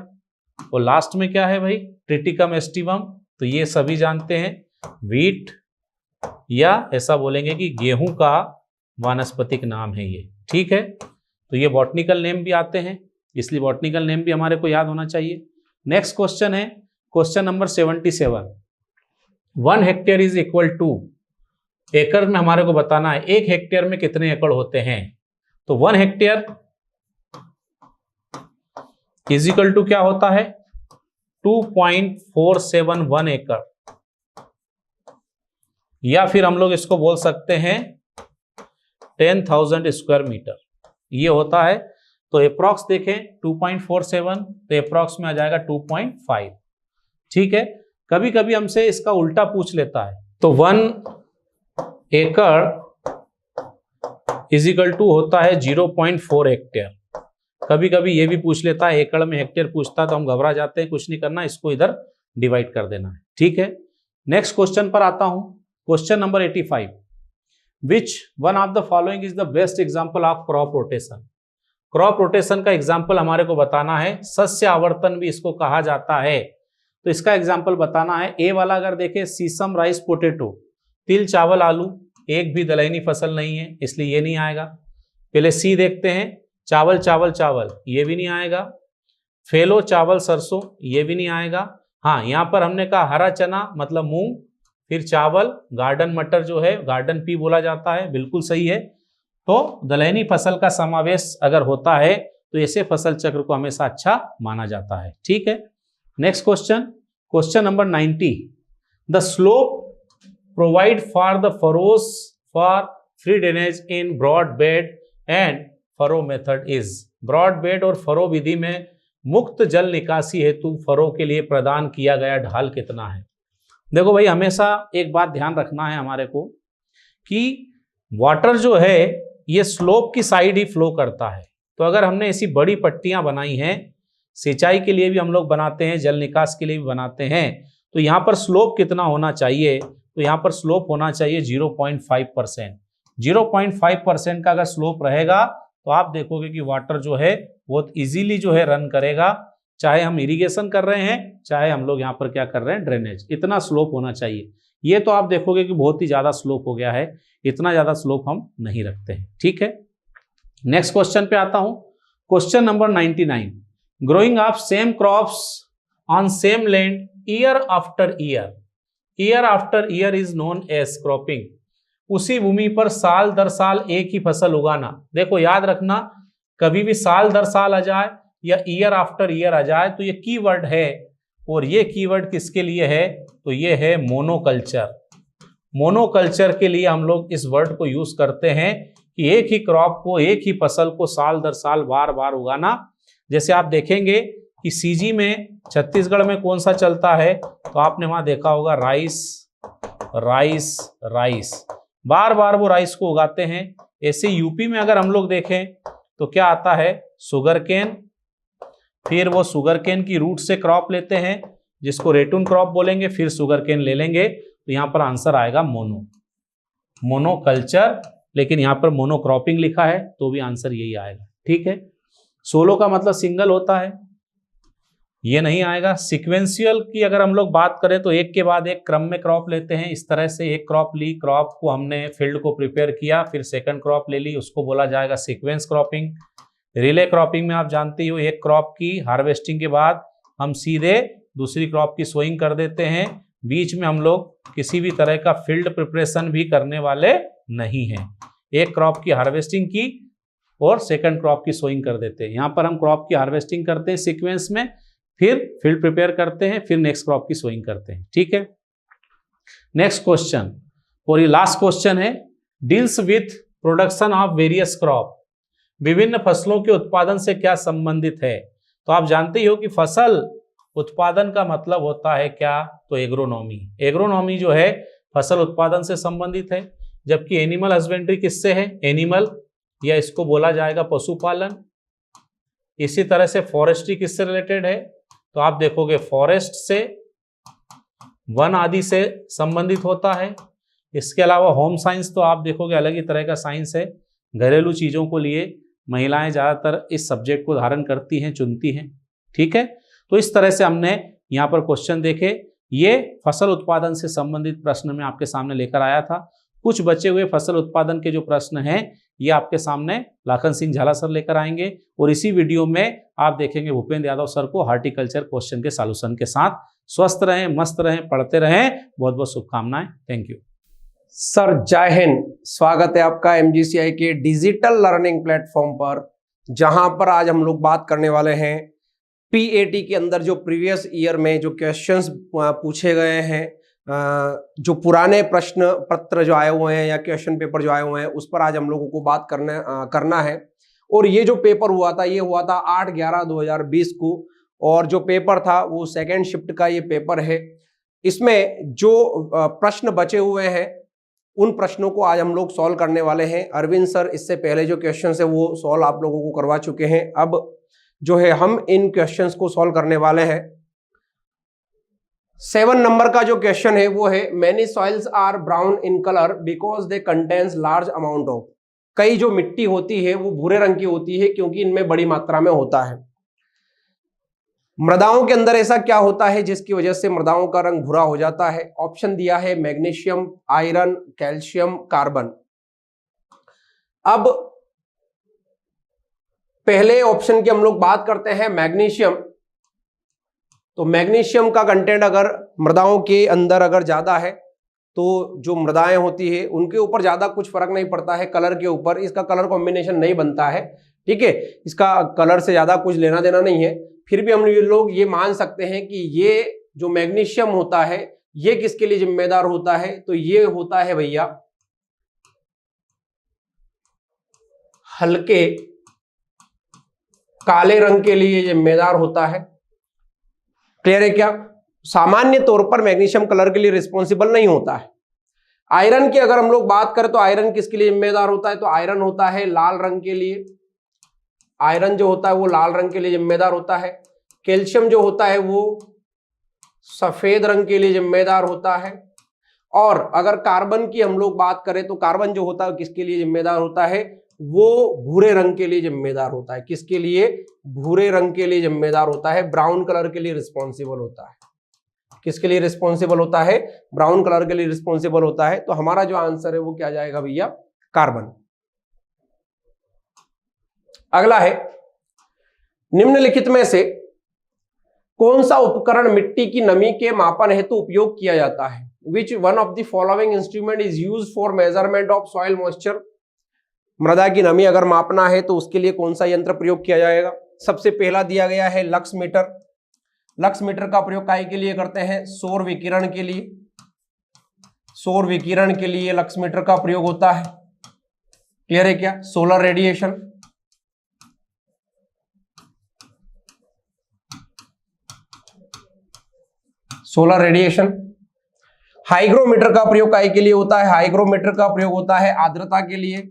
और लास्ट में क्या है भाई? ट्रिटिकम एस्टिवम, तो ये सभी जानते हैं व्हीट, या ऐसा बोलेंगे कि गेहूं का वानस्पतिक नाम है ये, ठीक है। तो ये बॉटनिकल नेम भी आते हैं, इसलिए बॉटनिकल नेम भी हमारे को याद होना चाहिए। नेक्स्ट क्वेश्चन है question number 77, 1 hectare is equal to, एकड़ में हमारे को बताना है 1 हेक्टेयर में कितने एकड़ होते हैं। तो 1 हेक्टेयर इज इक्वल टू क्या होता है 2.471 एकड़, या फिर हम लोग इसको बोल सकते हैं 10,000 स्क्वायर मीटर ये होता है। तो अप्रॉक्स देखें 2.47, तो अप्रॉक्स में आ जाएगा 2.5। ठीक है, कभी कभी हमसे इसका उल्टा पूछ लेता है, तो 1 एकड़ इज इक्वल टू होता है 0.4 हेक्टेयर। कभी कभी ये भी पूछ लेता है, एकड़ में हेक्टेयर पूछता है तो हम घबरा जाते हैं, कुछ नहीं करना, इसको इधर डिवाइड कर देना है। ठीक है, नेक्स्ट क्वेश्चन पर आता हूं, question number 85, which one of the following is the best example of crop rotation. Crop rotation का एग्जांपल हमारे को बताना है, सस्य आवर्तन भी इसको कहा जाता है। तो इसका एग्जांपल बताना है। ए वाला अगर देखें सीसम राइस पोटैटो, तिल चावल आलू, एक भी दलहनी फसल नहीं है इसलिए ये नहीं आएगा। पहले सी देखते हैं, चावल चावल चावल, ये भी नहीं आएगा। फेलो चावल सरसों, ये भी नहीं आएगा। हाँ, यहाँ पर हमने कहा हरा चना मतलब मूंग, फिर चावल, गार्डन मटर जो है गार्डन पी बोला जाता है, बिल्कुल सही है। तो दलहनी फसल का समावेश अगर होता है तो ऐसे फसल चक्र को हमेशा अच्छा माना जाता है। ठीक है, next question, question number 90, the slope provide for the furrows for free drainage in broad bed and furrow method is. Broad bed और फरो विधि में मुक्त जल निकासी हेतु फरो के लिए प्रदान किया गया ढाल कितना है। देखो भाई, हमेशा एक बात ध्यान रखना है हमारे को कि वाटर जो है ये स्लोप की साइड ही फ्लो करता है। तो अगर हमने ऐसी बड़ी पट्टियां बनाई हैं, सिंचाई के लिए भी हम लोग बनाते हैं, जल निकास के लिए भी बनाते हैं, तो यहाँ पर स्लोप कितना होना चाहिए, तो यहाँ पर स्लोप होना चाहिए 0.5%। 0.5% का अगर स्लोप रहेगा तो आप देखोगे कि वाटर जो है बहुत इजीली जो है रन करेगा, चाहे हम इरिगेशन कर रहे हैं चाहे हम लोग यहाँ पर क्या कर रहे हैं ड्रेनेज, इतना स्लोप होना चाहिए। ये तो आप देखोगे कि बहुत ही ज्यादा स्लोप हो गया है, इतना ज्यादा स्लोप हम नहीं रखते हैं। ठीक है, नेक्स्ट क्वेश्चन पे आता हूं, question number 99, growing of same crops on same land year after year, year after year is known as cropping. उसी भूमि पर साल दर साल एक ही फसल उगाना। देखो याद रखना, कभी भी साल दर साल आ जाए या ईयर आफ्टर ईयर आ जाए तो ये कीवर्ड है, और ये कीवर्ड किसके लिए है, तो ये है मोनोकल्चर। मोनोकल्चर के लिए हम लोग इस वर्ड को यूज करते हैं कि एक ही क्रॉप को, एक ही फसल को साल दर साल बार बार उगाना। जैसे आप देखेंगे कि सीजी में छत्तीसगढ़ में कौन सा चलता है, तो आपने वहां देखा होगा राइस राइस राइस, बार बार वो राइस को उगाते हैं। ऐसे यूपी में अगर हम लोग देखें तो क्या आता है, शुगर केन, फिर वो शुगर केन की रूट से क्रॉप लेते हैं जिसको रेटून क्रॉप बोलेंगे, फिर शुगर केन ले लेंगे, तो यहाँ पर आंसर आएगा मोनोकल्चर। लेकिन यहाँ पर मोनोक्रॉपिंग लिखा है तो भी आंसर यही आएगा। ठीक है, सोलो का मतलब सिंगल होता है, ये नहीं आएगा। सिक्वेंशियल की अगर हम लोग बात करें तो एक के बाद एक क्रम में क्रॉप लेते हैं, इस तरह से एक क्रॉप ली, क्रॉप को हमने फील्ड को प्रिपेयर किया, फिर सेकंड क्रॉप ले ली, उसको बोला जाएगा सीक्वेंस क्रॉपिंग। रिले क्रॉपिंग में आप जानते हो एक क्रॉप की हार्वेस्टिंग के बाद हम सीधे दूसरी क्रॉप की सोइंग कर देते हैं, बीच में हम लोग किसी भी तरह का फील्ड प्रिपरेशन भी करने वाले नहीं हैं। एक क्रॉप की हार्वेस्टिंग की और सेकंड क्रॉप की सोइंग कर देते हैं। यहाँ पर हम क्रॉप की हार्वेस्टिंग करते हैं सीक्वेंस में, फिर फील्ड प्रिपेयर करते हैं, फिर नेक्स्ट क्रॉप की सोइंग करते हैं। ठीक है, नेक्स्ट क्वेश्चन और ये लास्ट क्वेश्चन है, deals with production of various crop. विभिन्न फसलों के उत्पादन से क्या संबंधित है। तो आप जानते ही हो कि फसल उत्पादन का मतलब होता है क्या, तो एग्रोनॉमी। एग्रोनॉमी जो है फसल उत्पादन से संबंधित है, जबकि एनिमल हस्बेंड्री किससे है, एनिमल या इसको बोला जाएगा पशुपालन। इसी तरह से फॉरेस्ट्री किससे रिलेटेड है, तो आप देखोगे फॉरेस्ट से, वन आदि से संबंधित होता है। इसके अलावा होम साइंस तो आप देखोगे अलग ही तरह का साइंस है, घरेलू चीजों को लिए महिलाएं ज्यादातर इस सब्जेक्ट को धारण करती हैं, चुनती हैं। ठीक है, तो इस तरह से हमने यहाँ पर क्वेश्चन देखे, ये फसल उत्पादन से संबंधित प्रश्न में आपके सामने लेकर आया था। कुछ बचे हुए फसल उत्पादन के जो प्रश्न हैं ये आपके सामने लाखन सिंह झाला सर लेकर आएंगे, और इसी वीडियो में आप देखेंगे भूपेंद्र यादव सर को हार्टिकल्चर क्वेश्चन के सॉल्यूशन के साथ। स्वस्थ रहें, मस्त रहें, पढ़ते रहें। बहुत बहुत शुभकामनाएं। Thank you sir. जय हिंद। स्वागत है आपका MGCI के डिजिटल लर्निंग प्लेटफॉर्म पर, जहां पर आज हम लोग बात करने वाले हैं PAT के अंदर जो प्रीवियस ईयर में जो क्वेश्चंस पूछे गए हैं, जो पुराने प्रश्न पत्र जो आए हुए हैं या क्वेश्चन पेपर जो आए हुए हैं, उस पर आज हम लोगों को बात करना है। और ये जो पेपर हुआ था ये हुआ था 8/11/2020 को, और जो पेपर था वो सेकेंड शिफ्ट का ये पेपर है। इसमें जो प्रश्न बचे हुए हैं उन प्रश्नों को आज हम लोग सॉल्व करने वाले हैं। अरविंद सर इससे पहले जो क्वेश्चन है वो सॉल्व आप लोगों को करवा चुके हैं। अब जो है हम इन क्वेश्चंस को सॉल्व करने वाले हैं। 7 नंबर का जो क्वेश्चन है वो है many soils are brown in colour because they contains large amount of. कई जो मिट्टी होती है वो भूरे रंग की होती है क्योंकि इनमें बड़ी मात्रा में होता है। मृदाओं के अंदर ऐसा क्या होता है जिसकी वजह से मृदाओं का रंग भूरा हो जाता है? ऑप्शन दिया है मैग्नीशियम, आयरन, कैल्शियम, कार्बन। अब पहले ऑप्शन की हम लोग बात करते हैं मैग्नीशियम। तो मैग्नीशियम का कंटेंट अगर मृदाओं के अंदर अगर ज्यादा है तो जो मृदाएं होती है उनके ऊपर ज्यादा कुछ फर्क नहीं पड़ता है कलर के ऊपर, इसका कलर कॉम्बिनेशन नहीं बनता है, ठीक है, इसका कलर से ज्यादा कुछ लेना देना नहीं है। फिर भी हम लोग ये मान सकते हैं कि ये जो मैग्नीशियम होता है ये किसके लिए जिम्मेदार होता है? तो ये होता है भैया हल्के काले रंग के लिए जिम्मेदार होता है। क्लियर है क्या? सामान्य तौर पर मैग्नीशियम कलर के लिए रिस्पॉन्सिबल नहीं होता है। आयरन की अगर हम लोग बात करें तो आयरन किसके लिए जिम्मेदार होता है? तो आयरन होता है लाल रंग के लिए। आयरन जो होता है वो लाल रंग के लिए जिम्मेदार होता है। कैल्शियम जो होता है वो सफेद रंग के लिए जिम्मेदार होता है। और अगर कार्बन की हम लोग बात करें तो कार्बन जो होता है किसके लिए जिम्मेदार होता है? वो भूरे रंग के लिए जिम्मेदार होता है। किसके लिए? भूरे रंग के लिए जिम्मेदार होता है, ब्राउन कलर के लिए रिस्पॉन्सिबल होता है। किसके लिए रिस्पॉन्सिबल होता है? ब्राउन कलर के लिए रिस्पॉन्सिबल होता है। तो हमारा जो आंसर है वो क्या जाएगा भैया? कार्बन। अगला है निम्नलिखित में से कौन सा उपकरण मिट्टी की नमी के मापन हेतु उपयोग किया जाता है? Which one of the following instrument is used for measurement of soil moisture. मृदा की नमी अगर मापना है तो उसके लिए कौन सा यंत्र प्रयोग किया जाएगा? सबसे पहला दिया गया है लक्स मीटर। लक्स मीटर का प्रयोग काहे के लिए करते हैं? सौर विकिरण के लिए। सौर विकिरण के लिए लक्स मीटर का प्रयोग होता है। क्लियर है क्या? Solar radiation. Solar radiation. Hygrometer का प्रयोग काहे के लिए होता है? हाइग्रोमीटर का प्रयोग होता है आर्द्रता के लिए।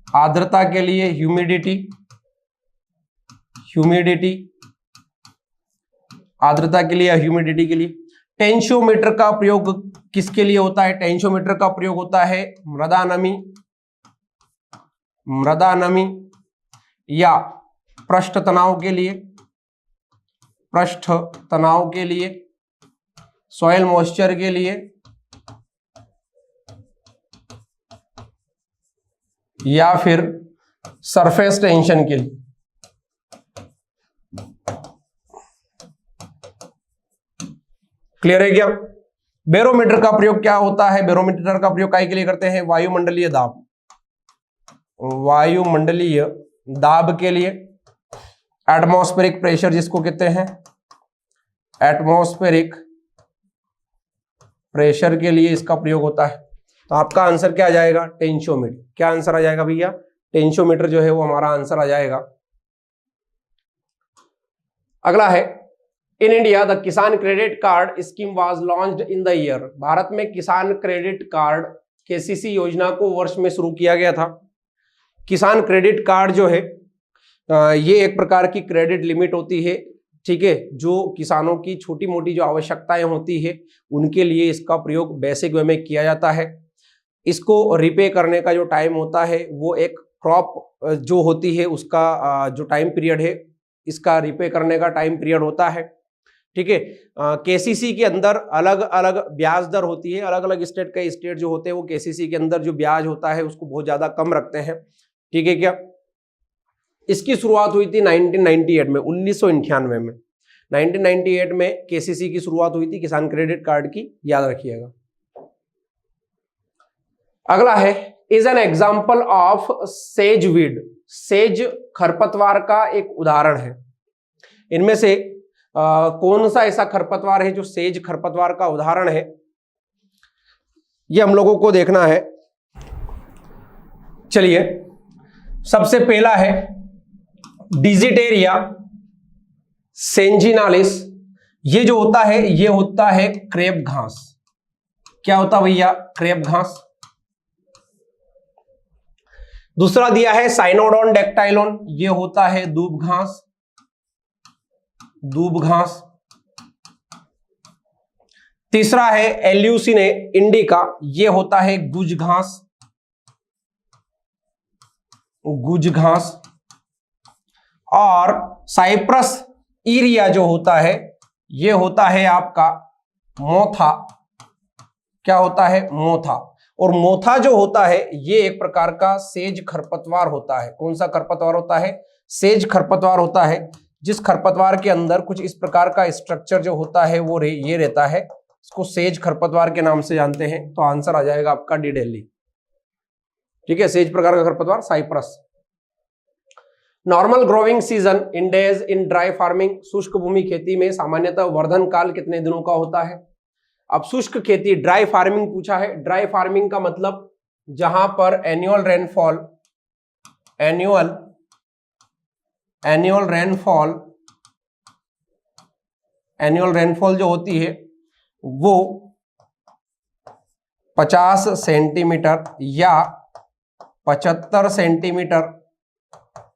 आर्द्रता के लिए, ह्यूमिडिटी, ह्यूमिडिटी, आर्द्रता के लिए, ह्यूमिडिटी के लिए। टेंशियोमीटर का प्रयोग किसके लिए होता है? टेंशियोमीटर का प्रयोग होता है मृदा नमी, मृदा नमी या पृष्ठ तनाव के लिए, पृष्ठ तनाव के लिए, सॉइल मॉइस्चर के लिए, या फिर सरफेस टेंशन के लिए। क्लियर है क्या? बैरोमीटर का प्रयोग क्या होता है? बैरोमीटर का प्रयोग काहे के लिए करते हैं? वायुमंडलीय दाब, वायुमंडलीय दाब के लिए। एटमॉस्फेरिक प्रेशर जिसको कहते हैं, एटमॉस्फेरिक प्रेशर के लिए इसका प्रयोग होता है। तो आपका आंसर क्या आ जाएगा? टेंशियोमीटर। क्या आंसर आ जाएगा भैया? टेंशियोमीटर जो है वो हमारा आंसर आ जाएगा। अगला है इन इंडिया द किसान credit card scheme was launched in the year. Bharat में किसान क्रेडिट कार्ड KCC योजना को वर्ष में शुरू किया गया था। किसान क्रेडिट कार्ड जो है ये एक प्रकार की क्रेडिट लिमिट होती है, ठीक है, जो किसानों की छोटी मोटी जो आवश्यकताएं होती है उनके लिए इसका प्रयोग बेसिक वे में किया जाता है। इसको रिपे करने का जो टाइम होता है वो एक क्रॉप जो होती है उसका जो टाइम पीरियड है, इसका रिपे करने का टाइम पीरियड होता है। ठीक है। केसीसी के अंदर अलग अलग ब्याज दर होती है, अलग अलग स्टेट का स्टेट जो होते हैं वो केसीसी के अंदर जो ब्याज होता है उसको बहुत ज्यादा कम रखते हैं, ठीक है क्या। इसकी शुरुआत हुई थी 1998 में, 1998 में, 1998 में केसीसी की शुरुआत हुई थी किसान क्रेडिट कार्ड की, याद रखिएगा। अगला है is an example of says weed. Says खरपतवार का एक उदाहरण है। इनमें से कौन सा ऐसा खरपतवार है जो सेज खरपतवार का उदाहरण है, ये हम लोगों को देखना है। चलिए, सबसे पहला है डिजिटेरिया सेंजिनालिस। ये जो होता है ये होता है क्रेप घास। क्या होता भैया? क्रेप घास। दूसरा दिया है साइनोडोन डेक्टाइलोन, ये होता है दूब घास, दूब घास। तीसरा है एल्यूसिने इंडिका, ये होता है गुज घास, गुज घास। और साइप्रस इरिया जो होता है ये होता है आपका मोथा। क्या होता है? मोथा। और मोथा जो होता है ये एक प्रकार का सेज खरपतवार होता है। कौन सा खरपतवार होता है? सेज खरपतवार होता है, जिस खरपतवार के अंदर कुछ इस प्रकार का स्ट्रक्चर जो होता है वो ये रहता है, इसको सेज खरपतवार के नाम से जानते हैं। तो आंसर आ जाएगा आपका डी दिल्ली, ठीक है। सेज प्रकार का खरपतवार Cyperus. Normal growing season in days in dry farming. शुष्क भूमि खेती में सामान्यतः वर्धन काल कितने दिनों का होता है? अब शुष्क खेती, ड्राई फार्मिंग पूछा है। ड्राई फार्मिंग का मतलब जहां पर एनुअल रेनफॉल जो होती है वो 50 सेंटीमीटर या 75 सेंटीमीटर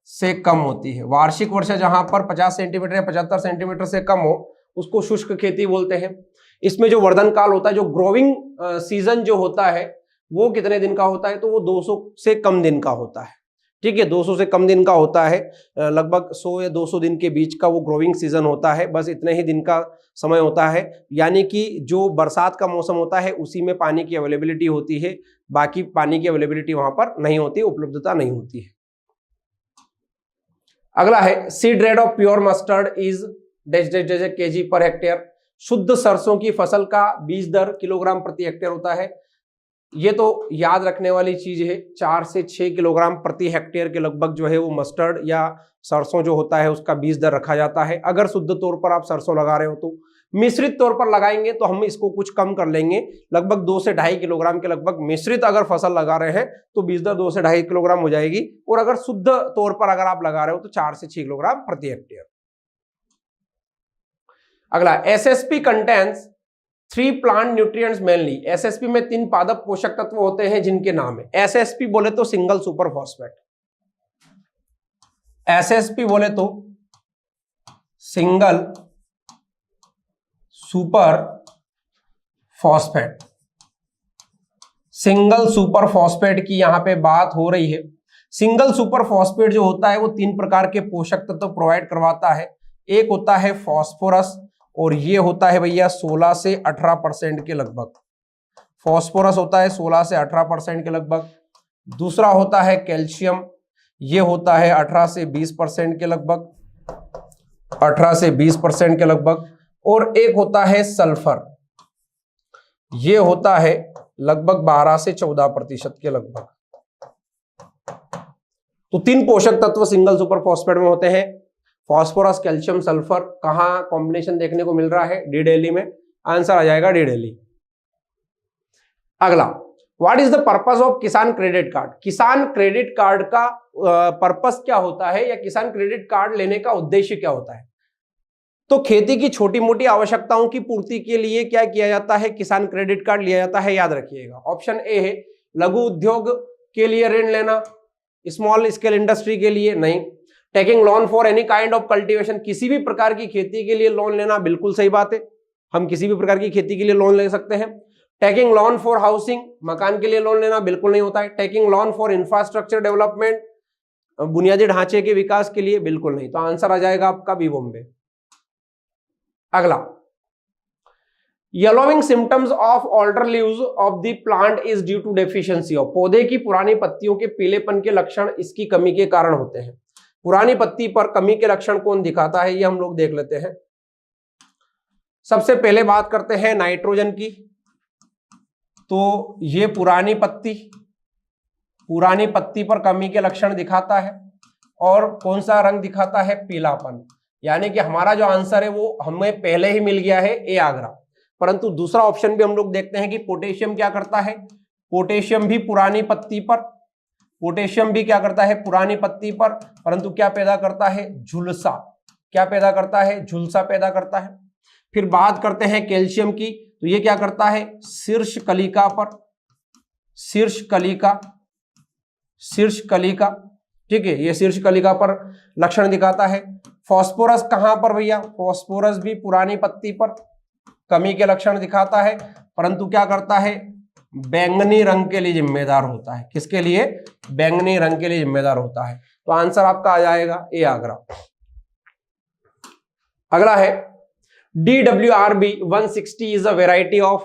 से कम होती है। वार्षिक वर्षा जहां पर 50 सेंटीमीटर या 75 सेंटीमीटर से कम हो उसको शुष्क खेती बोलते हैं। इसमें जो वर्धन काल होता है, जो ग्रोविंग सीजन जो होता है वो कितने दिन का होता है? तो वो 200 से कम दिन का होता है, ठीक है। 200 से कम दिन का होता है, लगभग 100 या 200 दिन के बीच का वो ग्रोविंग सीजन होता है। बस इतने ही दिन का समय होता है, यानी कि जो बरसात का मौसम होता है उसी में पानी की अवेलेबिलिटी होती है, बाकी पानी की अवेलेबिलिटी वहां पर नहीं होती, उपलब्धता नहीं होती है। अगला है seed rate of pure mustard is dash KG per hectare. शुद्ध सरसों की फसल का बीज दर किलोग्राम प्रति हेक्टेयर होता है। ये तो याद रखने वाली चीज है, 4 से 6 किलोग्राम प्रति हेक्टेयर के लगभग जो है वो मस्टर्ड या सरसों जो होता है उसका बीज दर रखा जाता है। अगर शुद्ध तौर पर आप सरसों लगा रहे हो तो, मिश्रित तौर पर लगाएंगे तो हम इसको कुछ कम कर लेंगे, लगभग 2 से 2.5 किलोग्राम के लगभग मिश्रित अगर फसल लगा रहे हैं तो बीज दर 2 से 2.5 किलोग्राम हो जाएगी। और अगर शुद्ध तौर पर अगर आप लगा रहे हो तो 4 से 6 किलोग्राम प्रति हेक्टेयर। अगला SSP contains 3 plant nutrients mainly. SSP में 3 पादप पोषक तत्व होते हैं जिनके नाम है। एसएसपी बोले तो सिंगल सुपर फॉस्फेट, एसएसपी बोले तो single super phosphate, single super phosphate की यहां पे बात हो रही है। सिंगल सुपर फॉस्फेट जो होता है वो 3 प्रकार के पोषक तत्व प्रोवाइड करवाता है। एक होता है फॉस्फोरस, और ये होता है भैया 16 से 18% के लगभग। फॉस्फोरस होता है 16 से 18% के लगभग। दूसरा होता है कैल्शियम, ये होता है 18 से 20% के लगभग, 18 से 20% के लगभग। और एक होता है सल्फर, ये होता है लगभग 12 से 14% के लगभग। तो 3 पोषक तत्व सिंगल सुपर फॉस्फेट में होते हैं, फॉस्फोरस, कैल्शियम, सल्फर। कहां कॉम्बिनेशन देखने को मिल रहा है? डी दिल्ली में। आंसर आ जाएगा डी दिल्ली। अगला, what is the purpose of किसान क्रेडिट कार्ड। किसान क्रेडिट कार्ड का पर्पस क्या होता है, या किसान क्रेडिट कार्ड लेने का उद्देश्य क्या होता है? तो खेती की छोटी मोटी आवश्यकताओं की पूर्ति के लिए क्या किया जाता है? किसान क्रेडिट कार्ड लिया जाता है, याद रखिएगा। ऑप्शन ए है लघु उद्योग के लिए ऋण लेना, स्मॉल स्केल इंडस्ट्री के लिए नहीं। Taking loan for any kind of cultivation, किसी भी प्रकार की खेती के लिए लोन लेना, बिल्कुल सही बात है, हम किसी भी प्रकार की खेती के लिए लोन ले सकते हैं। टेकिंग लोन फॉर हाउसिंग, मकान के लिए लोन लेना बिल्कुल नहीं होता है। Taking loan for infrastructure development, बुनियादी ढांचे के विकास के लिए, बिल्कुल नहीं। तो आंसर आ जाएगा आपका बी बॉम्बे। अगला, yellowing symptoms of older leaves of the plant is due to deficiency of, पौधे की पुरानी पत्तियों के पीलेपन के लक्षण इसकी कमी के कारण होते हैं। पुरानी पत्ती पर कमी के लक्षण कौन दिखाता है, ये हम लोग देख लेते हैं। सबसे पहले बात करते हैं नाइट्रोजन की, तो ये पुरानी पत्ती पर कमी के लक्षण दिखाता है, और कौन सा रंग दिखाता है, पीलापन। यानी कि हमारा जो आंसर है वो हमें पहले ही मिल गया है, ए आगरा। परंतु दूसरा ऑप्शन भी हम लोग देखते हैं कि पोटेशियम क्या करता है, पोटेशियम भी पुरानी पत्ती पर, पोटेशियम भी क्या करता है, पुरानी पत्ती पर, परंतु क्या पैदा करता है, झुलसा। क्या पैदा करता है, झुलसा पैदा करता है। फिर बात करते हैं कैल्शियम की, तो ये क्या करता है, शीर्ष कलिका पर, शीर्ष कलिका, ठीक है, ये शीर्ष कलिका पर लक्षण दिखाता है। फास्फोरस कहां पर भैया, फास्फोरस भी पुरानी पत्ती पर कमी के लक्षण दिखाता है, परंतु क्या करता है, बैंगनी रंग के लिए जिम्मेदार होता है। किसके लिए, बैंगनी रंग के लिए जिम्मेदार होता है। तो आंसर आपका आ जाएगा ए आगरा। अगला है DWRB 160 is a variety of,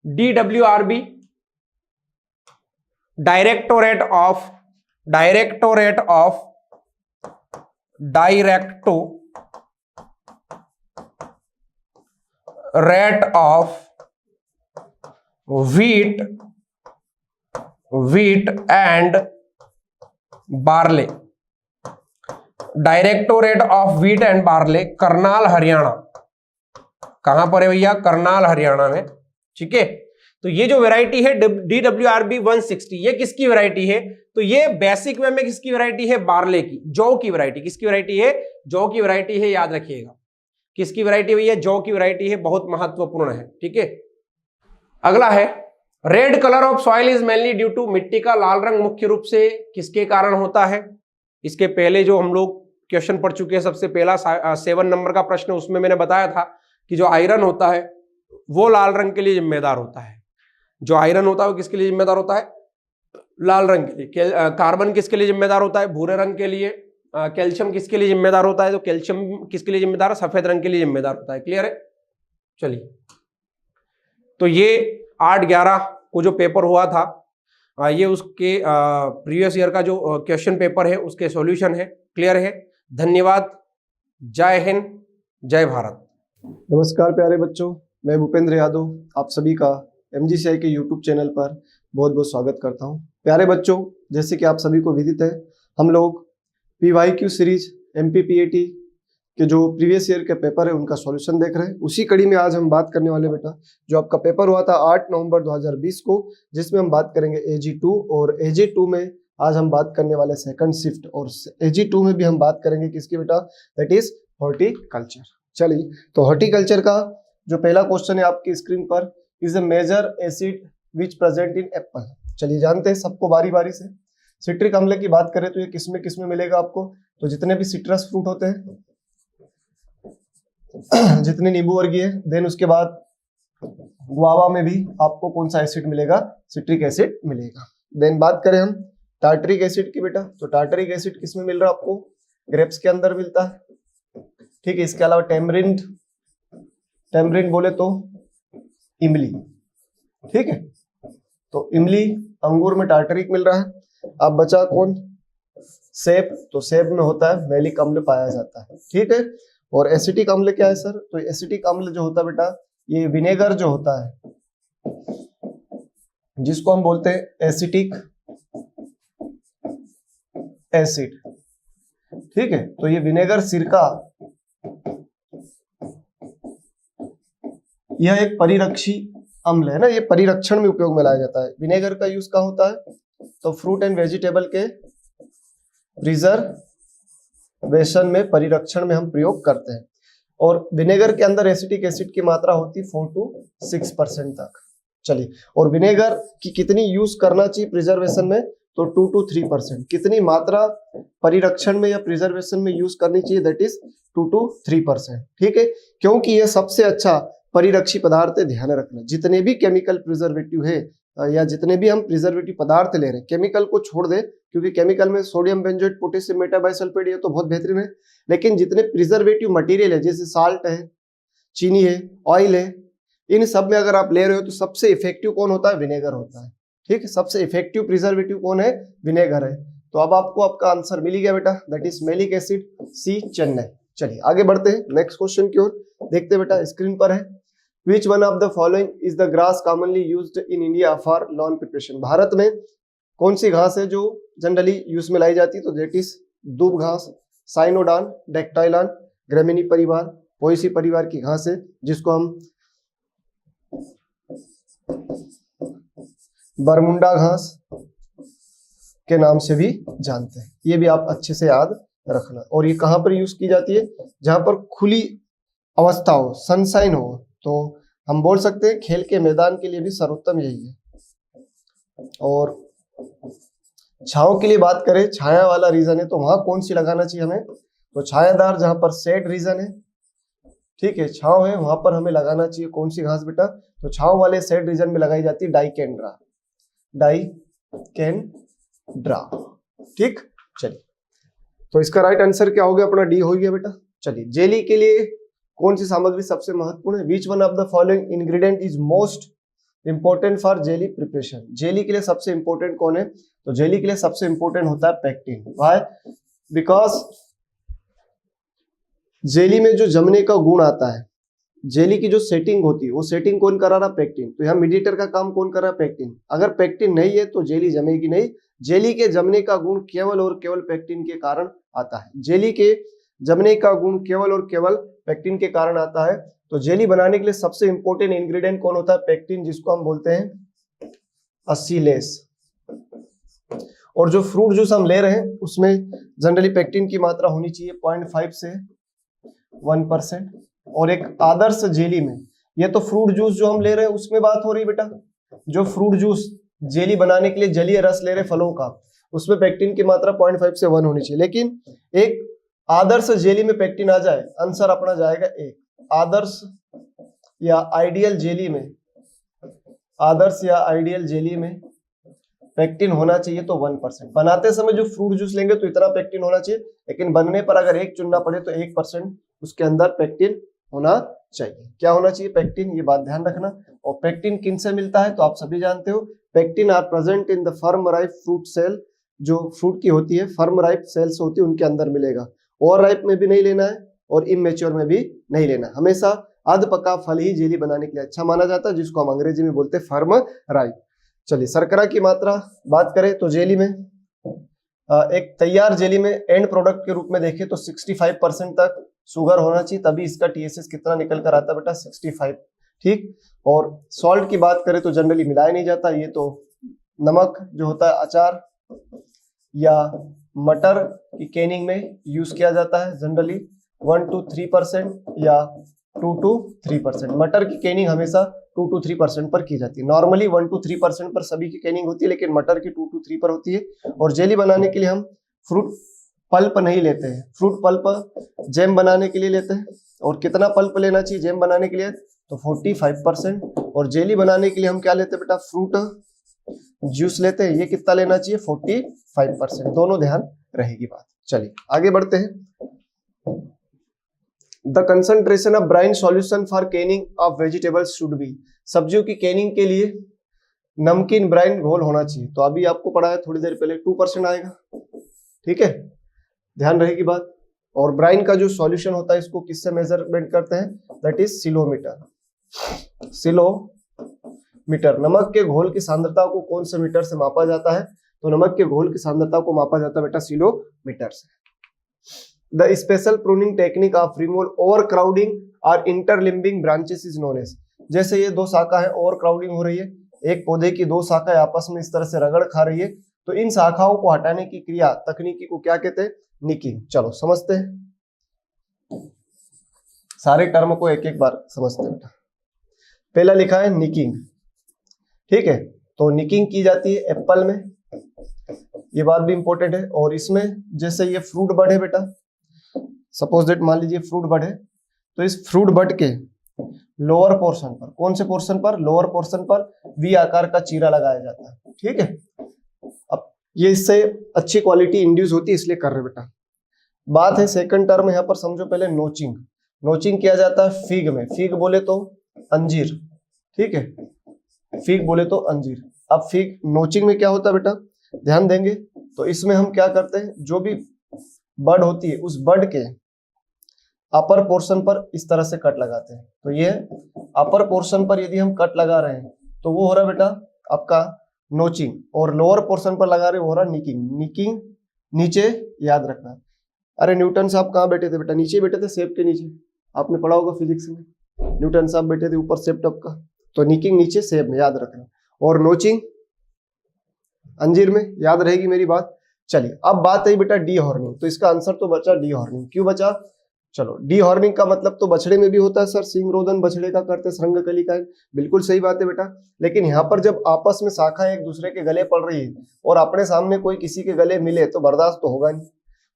DWRB Directorate of wheat and barley, directorate of wheat and barley, Karnal Haryana. कहां पर है भैया, करनाल हरियाणा में, ठीक है। तो ये जो वैरायटी है DWRB 160, ये किसकी वैरायटी है, तो ये बेसिक वे में किसकी वैरायटी है, बार्ले की, जौ की वैरायटी। किसकी वैरायटी है, जौ की वैरायटी है, याद रखिएगा। किसकी वैरायटी भैया, जौ की वैरायटी है, बहुत महत्वपूर्ण है, ठीक है। अगला है red colour of soil is mainly due to, मिट्टी का लाल रंग मुख्य रूप से किसके कारण होता है। इसके पहले जो हम लोग क्वेश्चन पढ़ चुके हैं, सबसे पहला 7 नंबर का प्रश्न, उसमें मैंने बताया था कि जो आयरन होता है वो लाल रंग के लिए जिम्मेदार होता है। जो आयरन होता है वो किसके लिए जिम्मेदार होता है, लाल रंग के लिए। कार्बन किसके लिए जिम्मेदार होता है, भूरे रंग के लिए। कैल्शियम किसके लिए जिम्मेदार होता है, तो कैल्शियम किसके लिए जिम्मेदार है, सफेद रंग के लिए जिम्मेदार होता है। क्लियर है, चलिए। तो ये 8/11 को जो पेपर हुआ था, ये उसके प्रीवियस ईयर का जो क्वेश्चन पेपर है उसके सॉल्यूशन है। क्लियर है, धन्यवाद, जय हिंद, जय भारत। नमस्कार प्यारे बच्चों, मैं भूपेंद्र यादव आप सभी का MGCI के YouTube चैनल पर बहुत बहुत स्वागत करता हूं। प्यारे बच्चों, जैसे कि आप सभी को विदित है, हम लोग PYQ सीरीज MPPAT के जो प्रीवियस ईयर के पेपर है उनका सॉल्यूशन देख रहे हैं। उसी कड़ी में आज हम बात करने वाले बेटा, जो आपका पेपर हुआ था 8 नवंबर 2020 को, जिसमें हम बात करेंगे AG2, और AG2 में आज हम बात करने वाले सेकंड शिफ्ट, और AG2 में भी हम बात करेंगे किसकी बेटा, दैट इज हॉर्टिकल्चर। चलिए, तो हॉर्टिकल्चर का जो पहला क्वेश्चन है आपकी स्क्रीन पर, is a major acid which present in apple. चलिए जानते हैं सबको बारी बारी से। सिट्रिक अम्ल की बात करें तो ये किसमें किसमें मिलेगा आपको, तो जितने भी सिट्रस फ्रूट होते हैं, जितने नींबू वर्गीय, देन उसके बाद गुआवा में भी आपको कौन सा एसिड मिलेगा, सिट्रिक एसिड मिलेगा। देन बात करें हम टार्टरिक एसिड की बेटा, तो टार्टरिक एसिड किसमें मिल रहा है आपको, ग्रेप्स के अंदर मिलता है, ठीक है। इसके अलावा टेमरिंड बोले तो इमली, ठीक है। तो इमली, अंगूर में टार्टरिक मिल रहा है। अब बचा कौन, सेब, तो सेब में होता है मैलिक अम्ल पाया जाता है, ठीक है। और एसिटिक अम्ल क्या है सर, तो एसिटिक अम्ल जो होता है बेटा, ये विनेगर जो होता है, जिसको हम बोलते हैं एसिटिक एसिड, ठीक है। तो ये विनेगर, सिरका, यह एक परिरक्षी अम्ल है ना, ये परिरक्षण में उपयोग में लाया जाता है। विनेगर का यूज कहाँ होता है, तो फ्रूट एंड वेजिटेबल के प्रिजर्वेशन में, परिरक्षण में हम प्रयोग करते हैं। और विनेगर के अंदर एसिटिक एसिड की मात्रा होती है 4 to 6% तक। चलिए, और विनेगर की कितनी यूज करना चाहिए प्रिजर्वेशन में, तो 2 to 3%। कितनी मात्रा परिरक्षण में या प्रिजर्वेशन में यूज करनी चाहिए, दैट इज 2 to 3%, ठीक है। क्योंकि ये सबसे अच्छा परिरक्षी पदार्थ है, ध्यान रखना। जितने भी केमिकल प्रिजर्वेटिव है या जितने भी हम प्रिजर्वेटिव पदार्थ ले रहे हैं, केमिकल को छोड़ दे, क्योंकि केमिकल में सोडियम बेंजोएट, पोटेशियम मेटाबाइसल्फेट, ये तो बहुत बेहतरीन है, लेकिन जितने प्रिजर्वेटिव मटेरियल है, जैसे साल्ट है, चीनी है, ऑयल है, इन सब में अगर आप ले रहे हो तो सबसे इफेक्टिव कौन होता है? विनेगर होता है। ठीक है, सबसे इफेक्टिव प्रिजर्वेटिव कौन है? विनेगर है। तो अब आपको आपका आंसर मिल गया बेटा, दैट इज मैलिक एसिड, सी चेन्नई। चलिए आगे बढ़ते हैं नेक्स्ट क्वेश्चन की ओर। देखते हैं बेटा, स्क्रीन पर है, which one of the following is the grass commonly used in India for lawn preparation. Bharat में कौन सी घास है जो जनरली यूज में लाई जाती है? तो दैट इज दूब घास, साइनोडान, डेक्टाइलॉन, ग्रेमिनी परिवार, पोएसी परिवार की घास है, जिसको हम बरमुंडा घास के नाम से भी जानते हैं। ये भी आप अच्छे से याद रखना। और ये कहां पर यूज की जाती है? जहां पर खुली अवस्था हो, सनशाइन हो, तो हम बोल सकते हैं खेल के मैदान के लिए भी सर्वोत्तम यही है। और छांव के लिए बात करें, छाया वाला रीजन है, तो वहां कौन सी लगाना चाहिए हमें? तो छायादार जहां पर शेड रीजन है, ठीक है, छांव है, वहां पर हमें लगाना चाहिए कौन सी घास बेटा? तो छांव वाले शेड रीजन में लगाई जाती है डाइकेंड्रा, डाइकेंड्रा। ठीक, चलिए, तो इसका राइट आंसर क्या हो गया अपना? डी हो गया बेटा। चलिए, जेली के लिए कौन सी सामग्री सबसे महत्वपूर्ण है? Which one of the following ingredient is most important for jelly preparation. Jelly के लिए सबसे इंपॉर्टेंट कौन है? तो जेली के लिए सबसे इंपॉर्टेंट होता है पेक्टिन। व्हाई? बिकॉज जेली में जो जमने का गुण आता है, जेली की जो सेटिंग होती है, वो सेटिंग कौन करा रहा? पेक्टिन। तो यहाँ मीडिएटर का काम कौन कर रहा है? पेक्टिन। अगर पेक्टिन नहीं है तो जेली जमेगी नहीं। जेली के जमने का गुण केवल और केवल पेक्टिन के कारण आता है। जेली के जमने का गुण केवल और केवल पेक्टिन के कारण आता है। तो जेली बनाने के लिए सबसे इंपॉर्टेंट इंग्रेडिएंट कौन होता है? पेक्टिन, जिसको हम बोलते हैं असीलेस। और जो फ्रूट जूस हम ले रहे हैं उसमें जनरली पेक्टिन की मात्रा होनी चाहिए 0.5 से 1%। और एक आदर्श जेली में, ये तो फ्रूट जूस जो हम ले रहे हैं उसमें बात हो रही है बेटा, जो फ्रूट जूस जेली बनाने के लिए जलीय रस ले रहे फलों का, उसमें पेक्टिन की मात्रा 0.5 से 1 होनी चाहिए। लेकिन एक आदर्श जेली में पेक्टिन आ जाए, आंसर अपना जाएगा 1। आदर्श या आइडियल जेली में, आदर्श या आइडियल जेली में पेक्टिन होना चाहिए तो 1%। बनाते समय जो फ्रूट जूस लेंगे तो इतना पेक्टिन होना चाहिए, लेकिन बनने पर अगर एक चुनना पड़े तो 1% उसके अंदर पेक्टिन होना चाहिए। क्या होना चाहिए? पेक्टिन, ये बात ध्यान रखना। और पेक्टिन किन से मिलता है? तो आप सभी जानते हो, pectin are present in the firm ripe fruit cell. जो फ्रूट की होती है, फर्म राइप सेल्स होती है, उनके अंदर मिलेगा। ओवर राइप में भी नहीं लेना है और इमेच्योर में भी नहीं लेना। हमेशा अध पका फल ही जेली बनाने के लिए अच्छा माना जाता है, जिसको हम अंग्रेजी में बोलते हैं फर्म राइप। चलिए, शर्करा की मात्रा बात करें तो जेली में, एक तैयार जेली में एंड प्रोडक्ट के रूप में देखें तो 65% तक शुगर होना चाहिए, तभी इसका TSS कितना निकल कर आता है बेटा? 65। ठीक। और सॉल्ट की बात करें तो जनरली मिलाया नहीं जाता, ये तो नमक जो होता है अचार या मटर की कैनिंग में यूज किया जाता है, जनरली 1 to 3% या 2 to 3%। मटर की कैनिंग हमेशा 2 to 3% पर की जाती है। नॉर्मली 1 to 3% पर सभी की कैनिंग होती है, लेकिन मटर की 2 to 3 पर होती है। और जेली बनाने के लिए हम फ्रूट पल्प नहीं लेते हैं, फ्रूट पल्प जैम बनाने के लिए लेते हैं। और कितना पल्प लेना चाहिए जैम बनाने के लिए? तो 45%। और जेली बनाने के लिए हम क्या लेते हैं बेटा? फ्रूट जूस लेते हैं, ये कितना लेना चाहिए? 45%। दोनों ध्यान रहेगी बात। चलिए आगे बढ़ते हैं। The concentration of brine solution for Canning of vegetables should be. सब्जियों की कैनिंग के लिए नमकीन ब्राइन घोल होना चाहिए। तो अभी आपको पढ़ा है थोड़ी देर पहले, 2% आएगा। ठीक है, ध्यान रहेगी बात। और ब्राइन का जो सॉल्यूशन होता है, इसको किससे मेजरमेंट करते हैं? That is salometer. सिलोमीटर। नमक के घोल की सांद्रता को कौन से मीटर से मापा जाता है? तो नमक के घोल की सांद्रता को मापा जाता है बेटा सिलोमीटर से। The special pruning technique of removal over crowding और इंटरलिम्बिंग ब्रांचेस इज नोन एज। जैसे ये दो शाखा है, ओवर क्राउडिंग हो रही है, एक पौधे की दो शाखाएं आपस में इस तरह से रगड़ खा रही है, तो इन शाखाओं को हटाने की क्रिया तकनीकी को क्या कहते हैं? निकिंग। चलो समझते हैं, सारे टर्म को एक एक बार समझते हैं बेटा। पहला लिखा है निकिंग, ठीक है, तो निकिंग की जाती है एप्पल में, ये बात भी इंपॉर्टेंट है। और इसमें जैसे ये फ्रूट बड है बेटा, सपोज दैट मान लीजिए फ्रूट बड है, तो इस फ्रूट बड के लोअर पोर्शन पर, कौन से पोर्शन पर? लोअर पोर्शन पर वी आकार का चीरा लगाया जाता है। ठीक है, अब ये इससे अच्छी क्वालिटी इंड्यूस होती है, इसलिए कर रहे बेटा। बात है सेकंड टर्म, यहाँ पर समझो पहले नोचिंग। नोचिंग किया जाता है फिग में, फिग बोले तो अंजीर, ठीक है, फिग बोले तो अंजीर। अब फिग नोचिंग में क्या होता है बेटा, ध्यान देंगे तो इसमें हम क्या करते हैं, जो भी बड होती है उस बड के अपर पोर्शन पर इस तरह से कट लगाते हैं। तो ये अपर पोर्शन पर यदि हम कट लगा रहे हैं तो वो हो रहा है बेटा आपका नोचिंग, और लोअर पोर्शन पर लगा रहे हैं वो हो रहा निकिंग। निकिंग नीचे याद रखना। अरे न्यूटन साहब कहाँ बैठे थे बेटा, नीचे बैठे थे सेब के नीचे, आपने पढ़ा होगा फिजिक्स में, न्यूटन साहब बैठे थे ऊपर सेब टप का, तो निकिंग नीचे सेब में, याद रखना, और नोचिंग अंजीर में, याद रहेगी मेरी बात। चलिए अब बात है बेटा डी हॉर्निंग, तो इसका आंसर तो बचा डी हॉर्निंग। क्यों बचा, चलो डी हॉर्निंग का मतलब तो बछड़े में भी होता है सर, सिंग रोदन बछड़े का करते श्रृंग कली का, बिल्कुल सही बात है बेटा। लेकिन यहाँ पर जब आपस में शाखा एक दूसरे के गले पड़ रही है और अपने सामने कोई किसी के गले मिले तो बर्दाश्त तो होगा नहीं,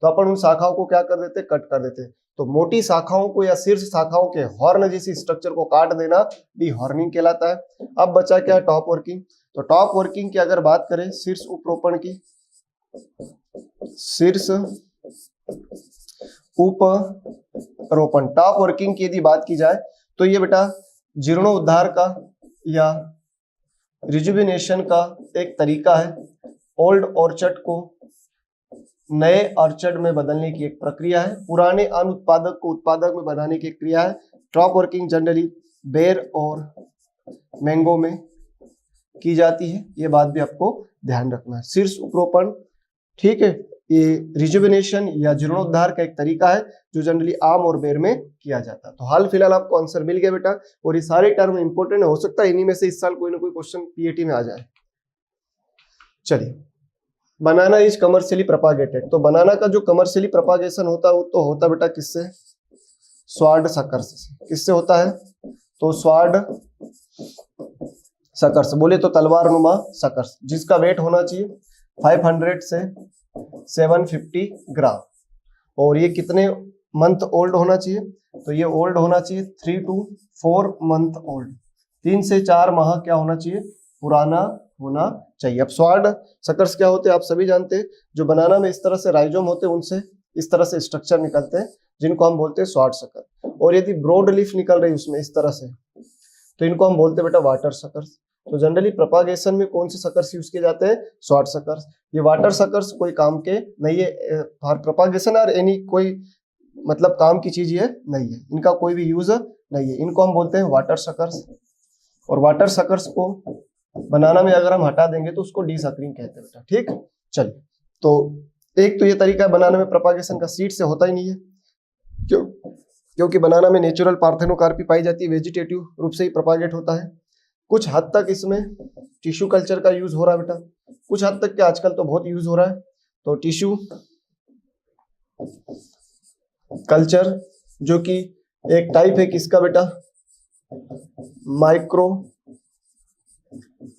तो अपन उन शाखाओं को क्या कर देते, कट कर देते। तो मोटी शाखाओं को या शीर्ष शाखाओं के हॉर्न जैसी स्ट्रक्चर को काट देना डी हॉर्निंग कहलाता है। अब बचा क्या, टॉप वर्किंग। तो टॉप वर्किंग की अगर बात करें शीर्ष उपरोपण की, शीर्ष उपरोपण टॉप वर्किंग की यदि बात की जाए तो ये बेटा जीर्णोद्धार का या रिजुविनेशन का एक तरीका है। ओल्ड ऑर्चर्ड को नए ऑर्चर्ड में बदलने की एक प्रक्रिया है, पुराने अनुत्पादक को उत्पादक में बनाने की एक क्रिया है। टॉप वर्किंग जनरली बेर और मैंगो में की जाती है, ये बात भी आपको ध्यान रखना है। शीर्ष उपरोपण, ठीक है, ये रिजुविनेशन या जीर्णोद्धार का एक तरीका है जो जनरली आम और बेर में किया जाता है। तो हाल फिलहाल आपको आंसर मिल गया बेटा, और ये सारे टर्म इंपॉर्टेंट हो सकता है इन्हीं में से इस साल कोई ना कोई क्वेश्चन पीएटी में आ जाए। चलिए, बनाना इज कमर्शियली प्रोपागेटेड, तो बनाना का जो कमर्शियली प्रोपागेशन होता है वो तो होता बेटा किससे, स्वार्ड सकर से। किससे होता है, तो स्वार्ड सकर्स, बोले तो तलवार नुमा सकर्स, जिसका वेट होना चाहिए 500 से 750 ग्राम, और ये कितने मंथ ओल्ड होना चाहिए, तो ये ओल्ड होना चाहिए 3 to 4 मंथ ओल्ड, 3 से 4 माह क्या होना चाहिए, पुराना होना चाहिए। अब स्वार्ड सकर्स क्या होते हैं आप सभी जानते हैं, जो बनाना में इस तरह से राइजोम होते हैं उनसे इस तरह से स्ट्रक्चर निकलते हैं जिनको हम बोलते हैं स्वार्ड सकर, और यदि ब्रॉड लीफ निकल रही उसमें इस तरह से तो इनको हम बोलते हैं बेटा वाटर सकर्स। तो जनरली प्रोपागेशन में कौन से सकर्स यूज किए जाते हैं, स्वार्ड सकर्स। ये वाटर सकर्स कोई काम के नहीं है फॉर प्रोपागेशन और एनी कोई मतलब काम की चीज ये नहीं है, इनका कोई भी यूज नहीं है, इनको हम बोलते हैं वाटर सकर्स। और वाटर सकर्स को बनाना में अगर हम हटा देंगे तो उसको डीसकरिंग कहते हैं बेटा, ठीक। चलिए, तो एक तो ये तरीका है बनाना में प्रोपागेशन का, सीड से होता ही नहीं है, क्योंकि बनाना में नेचुरल पार्थेनोकार्पी पाई जाती है, वेजिटेटिव रूप से ही प्रोपागेट होता है। कुछ हद तक इसमें टिश्यू कल्चर का यूज हो रहा है बेटा, कुछ हद तक क्या आजकल तो बहुत यूज हो रहा है। तो टिश्यू कल्चर जो कि एक टाइप है किसका बेटा, माइक्रो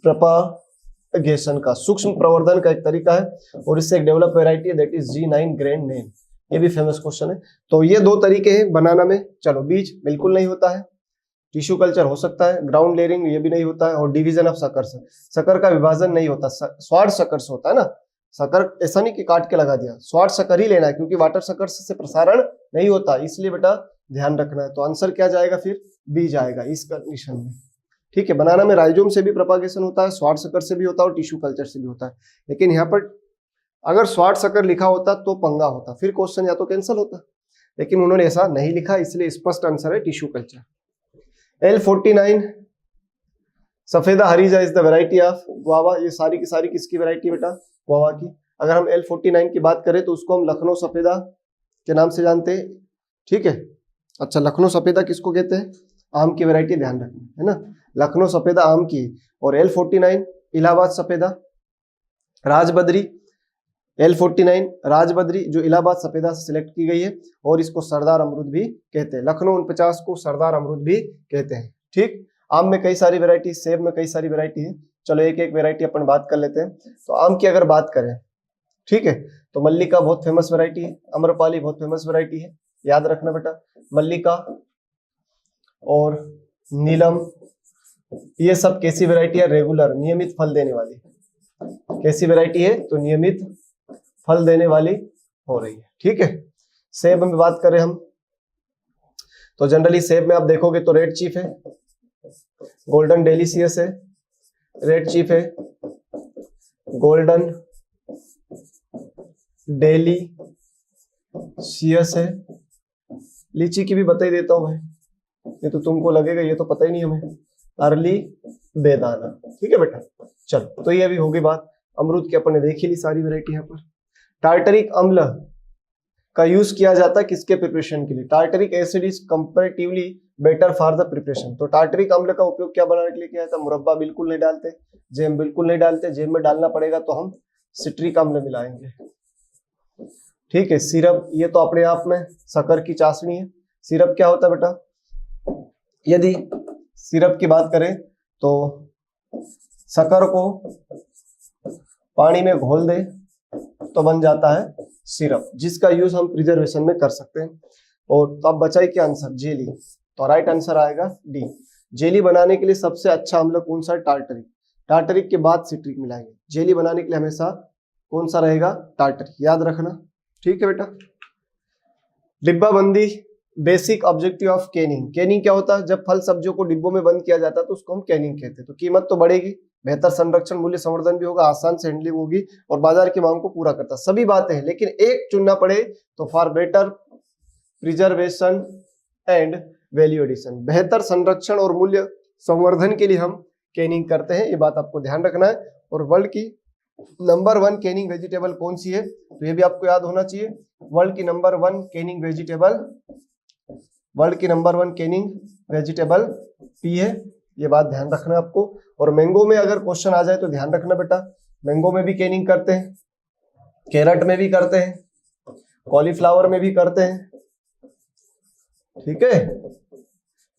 प्रोपागेशन का, सूक्ष्म प्रवर्धन का एक तरीका है, और इससे एक डेवलप वैरायटी है that is G9 grand name, ये भी फेमस क्वेश्चन है। तो ये दो तरीके हैं बनाना में। चलो, बीज बिल्कुल नहीं होता है, टिश्यू कल्चर हो सकता है, ग्राउंड लेयरिंग ये भी नहीं होता है, और डिवीजन ऑफ सकर्स, सकर का विभाजन नहीं होता, स्वार्ड सकर्स होता है ना, सकर ऐसा नहीं कि काट के लगा दिया, स्वार्ड सकर ही लेना है, क्योंकि वाटर सकर्स से प्रसारण नहीं होता, इसलिए बेटा ध्यान रखना है। तो आंसर क्या जाएगा फिर, बी जाएगा इस कंडीशन में, ठीक है। बनाना में राइजोम से भी प्रोपागेशन होता है, स्वार्ड सकर से भी होता है, और टिश्यू कल्चर से भी होता है। लेकिन यहाँ पर अगर स्वार्ड सकर लिखा होता तो पंगा होता, फिर क्वेश्चन या तो कैंसिल होता, लेकिन उन्होंने ऐसा नहीं लिखा, इसलिए स्पष्ट आंसर है tissue culture. L49 Safeda Harija is the variety of guava, ये सारी की सारी किसकी वैरायटी बेटा, गुआवा की। अगर हम L49 की बात करें तो उसको हम लखनऊ सफेदा के नाम से जानते हैं, ठीक है। अच्छा, लखनऊ सफेदा किसको कहते हैं, आम की वैरायटी, ध्यान रखना है ना, लखनऊ सफेदा आम की। और L49 इलाहाबाद सफेदा राजबद्री, L49 राजबद्री जो इलाहाबाद सफेदा से सिलेक्ट की गई है, और इसको सरदार अमरूद भी कहते हैं, लखनऊ 49 को सरदार अमरूद भी कहते हैं, ठीक। आम में कई सारी वैरायटी, सेब में कई सारी वैरायटी है, चलो एक एक वैरायटी अपन बात कर लेते हैं। तो आम की अगर बात करें, ठीक है, तो मल्लिका बहुत फेमस वैरायटी है, अम्रपाली बहुत फेमस वैरायटी है, याद रखना बेटा, मल्लिका और नीलम ये सब कैसी वैरायटी है, रेगुलर नियमित फल देने वाली, कैसी वैरायटी है, तो नियमित फल देने वाली हो रही है, ठीक है। सेब में बात करें हम, तो जनरली सेब में आप देखोगे तो रेड चीफ है, गोल्डन डेलीशियस है, रेड चीफ है, गोल्डन डेलीशियस है। लीची की भी बता ही देता हूं भाई, ये तो तुमको लगेगा ये तो पता ही नहीं हमें, अर्ली बेदाना। ठीक है बेटा, चलो तो ये भी होगी बात। अमरूद की अपन ने देख ही ली सारी वैरायटी यहाँ पर। टार्टरिक अम्ल का यूज किया जाता है किसके प्रिपरेशन के लिए? Tartaric acid is comparatively better for the preparation. तो टार्टरिक अम्ल का उपयोग क्या बनाने के लिए किया जाता है? मुरब्बा बिल्कुल नहीं डालते, जैम बिल्कुल नहीं डालते, जैम में डालना पड़ेगा तो हम सिट्रिक अम्ल मिलाएंगे। ठीक है, सिरप ये तो अपने आप में शक्कर की चाशनी है। सिरप क्या होता है बेटा? यदि सिरप की बात करें तो शक्कर को पानी में घोल दे तो बन जाता है सिरप, जिसका यूज हम प्रिजर्वेशन में कर सकते हैं। और तो अब बचा ही क्या आंसर? जेली। तो राइट आंसर आएगा डी। जेली बनाने के लिए सबसे अच्छा अम्ल कौन सा है? टार्टरिक। टार्टरिक के बाद सिट्रिक मिलाएंगे। जेली बनाने के लिए हमेशा कौन सा रहेगा? टार्टरिक, याद रखना। ठीक है बेटा। डिब्बाबंदी, basic objective of canning. Canning क्या होता है? जब फल सब्जियों को डिब्बों में बंद किया जाता है तो उसको हम कैनिंग कहते हैं। तो कीमत तो बढ़ेगी, बेहतर संरक्षण मूल्य संवर्धन भी होगा, आसान से हैंडलिंग होगी और बाजार की मांग को पूरा करता है। सभी बातें हैं, लेकिन एक चुनना पड़े तो for better preservation and value addition, बेहतर संरक्षण और मूल्य संवर्धन के लिए हम कैनिंग करते हैं। ये बात आपको ध्यान रखना है। और वर्ल्ड की नंबर 1 कैनिंग वेजिटेबल कौन सी है? तो ये भी आपको याद होना चाहिए। वर्ल्ड की नंबर 1 कैनिंग वेजिटेबल, वर्ल्ड की नंबर 1 कैनिंग वेजिटेबल पी है। ये बात ध्यान रखना है आपको। और मैंगो में अगर क्वेश्चन आ जाए तो ध्यान रखना बेटा, मैंगो में भी कैनिंग करते हैं, कैरट में भी करते हैं, कॉलीफ्लावर में भी करते हैं। ठीक है,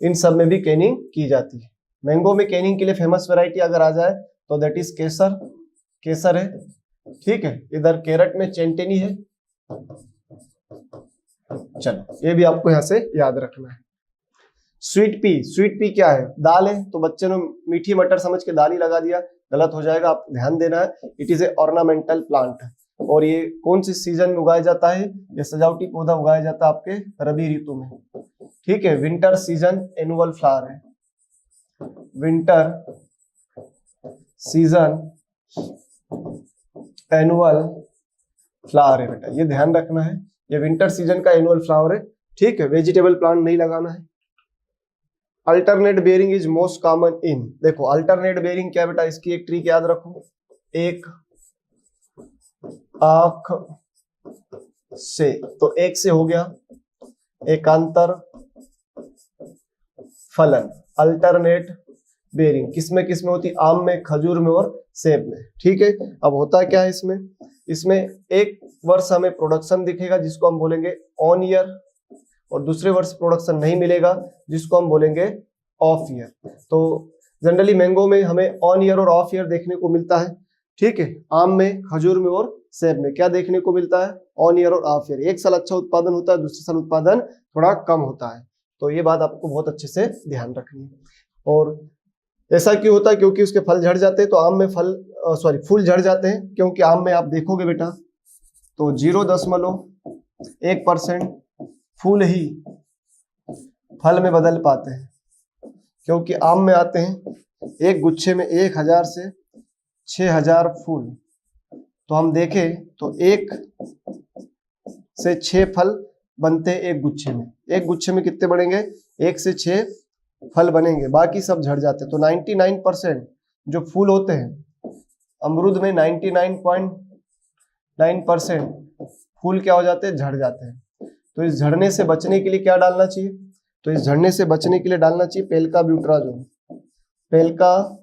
इन सब में भी कैनिंग की जाती है। मैंगो में कैनिंग के लिए फेमस वैरायटी अगर आ जाए तो दैट इज केसर, केसर है। ठीक है, इधर कैरट में चेंटेनी है। चलो ये भी आपको यहां से याद रखना है। स्वीट पी, स्वीट पी क्या है? दाल है, तो बच्चे ने मीठी मटर समझ के दाल ही लगा दिया, गलत हो जाएगा, आप ध्यान देना है। It is a ornamental plant. और ये कौन सी सीजन में उगाया जाता है? ये सजावटी पौधा उगाया जाता है आपके रबी ऋतु में। ठीक है, विंटर सीजन एनुअल फ्लावर है, विंटर सीजन एनुअल फ्लावर है बेटा, ये ध्यान रखना है। ये विंटर सीजन का एनुअल फ्लावर है। ठीक है, वेजिटेबल प्लांट नहीं लगाना है। Alternate bearing is most common in, देखो अल्टरनेट बेयरिंग क्या बेटा? इसकी एक ट्रिक याद रखो, एक आंख से, तो एक से हो गया एकांतर फलन। अल्टरनेट बेयरिंग किसमें किसमें होती? आम में, खजूर में और सेब में। ठीक है, अब होता क्या है इसमें? इसमें एक वर्ष हमें प्रोडक्शन दिखेगा जिसको हम बोलेंगे ऑन ईयर, और दूसरे वर्ष प्रोडक्शन नहीं मिलेगा जिसको हम बोलेंगे ऑफ ईयर। तो जनरली मैंगो में हमें ऑन ईयर और ऑफ ईयर देखने को मिलता है। ठीक है, आम में, खजूर में और सेब में क्या देखने को मिलता है? ऑन ईयर और ऑफ ईयर। एक साल अच्छा उत्पादन होता है, दूसरे साल उत्पादन थोड़ा कम होता है। तो ये बात आपको बहुत अच्छे से ध्यान रखनी है। और ऐसा क्यों होता है? क्योंकि उसके फल झड़ जाते हैं। तो आम में फूल झड़ जाते हैं, क्योंकि आम में आप देखोगे बेटा तो 0.1% फूल ही फल में बदल पाते हैं, क्योंकि आम में आते हैं एक गुच्छे में 1000 से 6000 फूल। तो हम देखें तो 1 से 6 फल बनते हैं एक गुच्छे में। एक गुच्छे में कितने बनेंगे? 1 से 6 फल बनेंगे, बाकी सब झड़ जाते हैं। तो 99% जो फूल होते हैं अमरूद में, 99.9% फूल क्या हो जाते हैं? झड़ जाते हैं। तो इस झड़ने से बचने के लिए क्या डालना चाहिए? तो इस झड़ने से बचने के लिए डालना चाहिए पेल्का ब्यूट्राजोल। पेल्का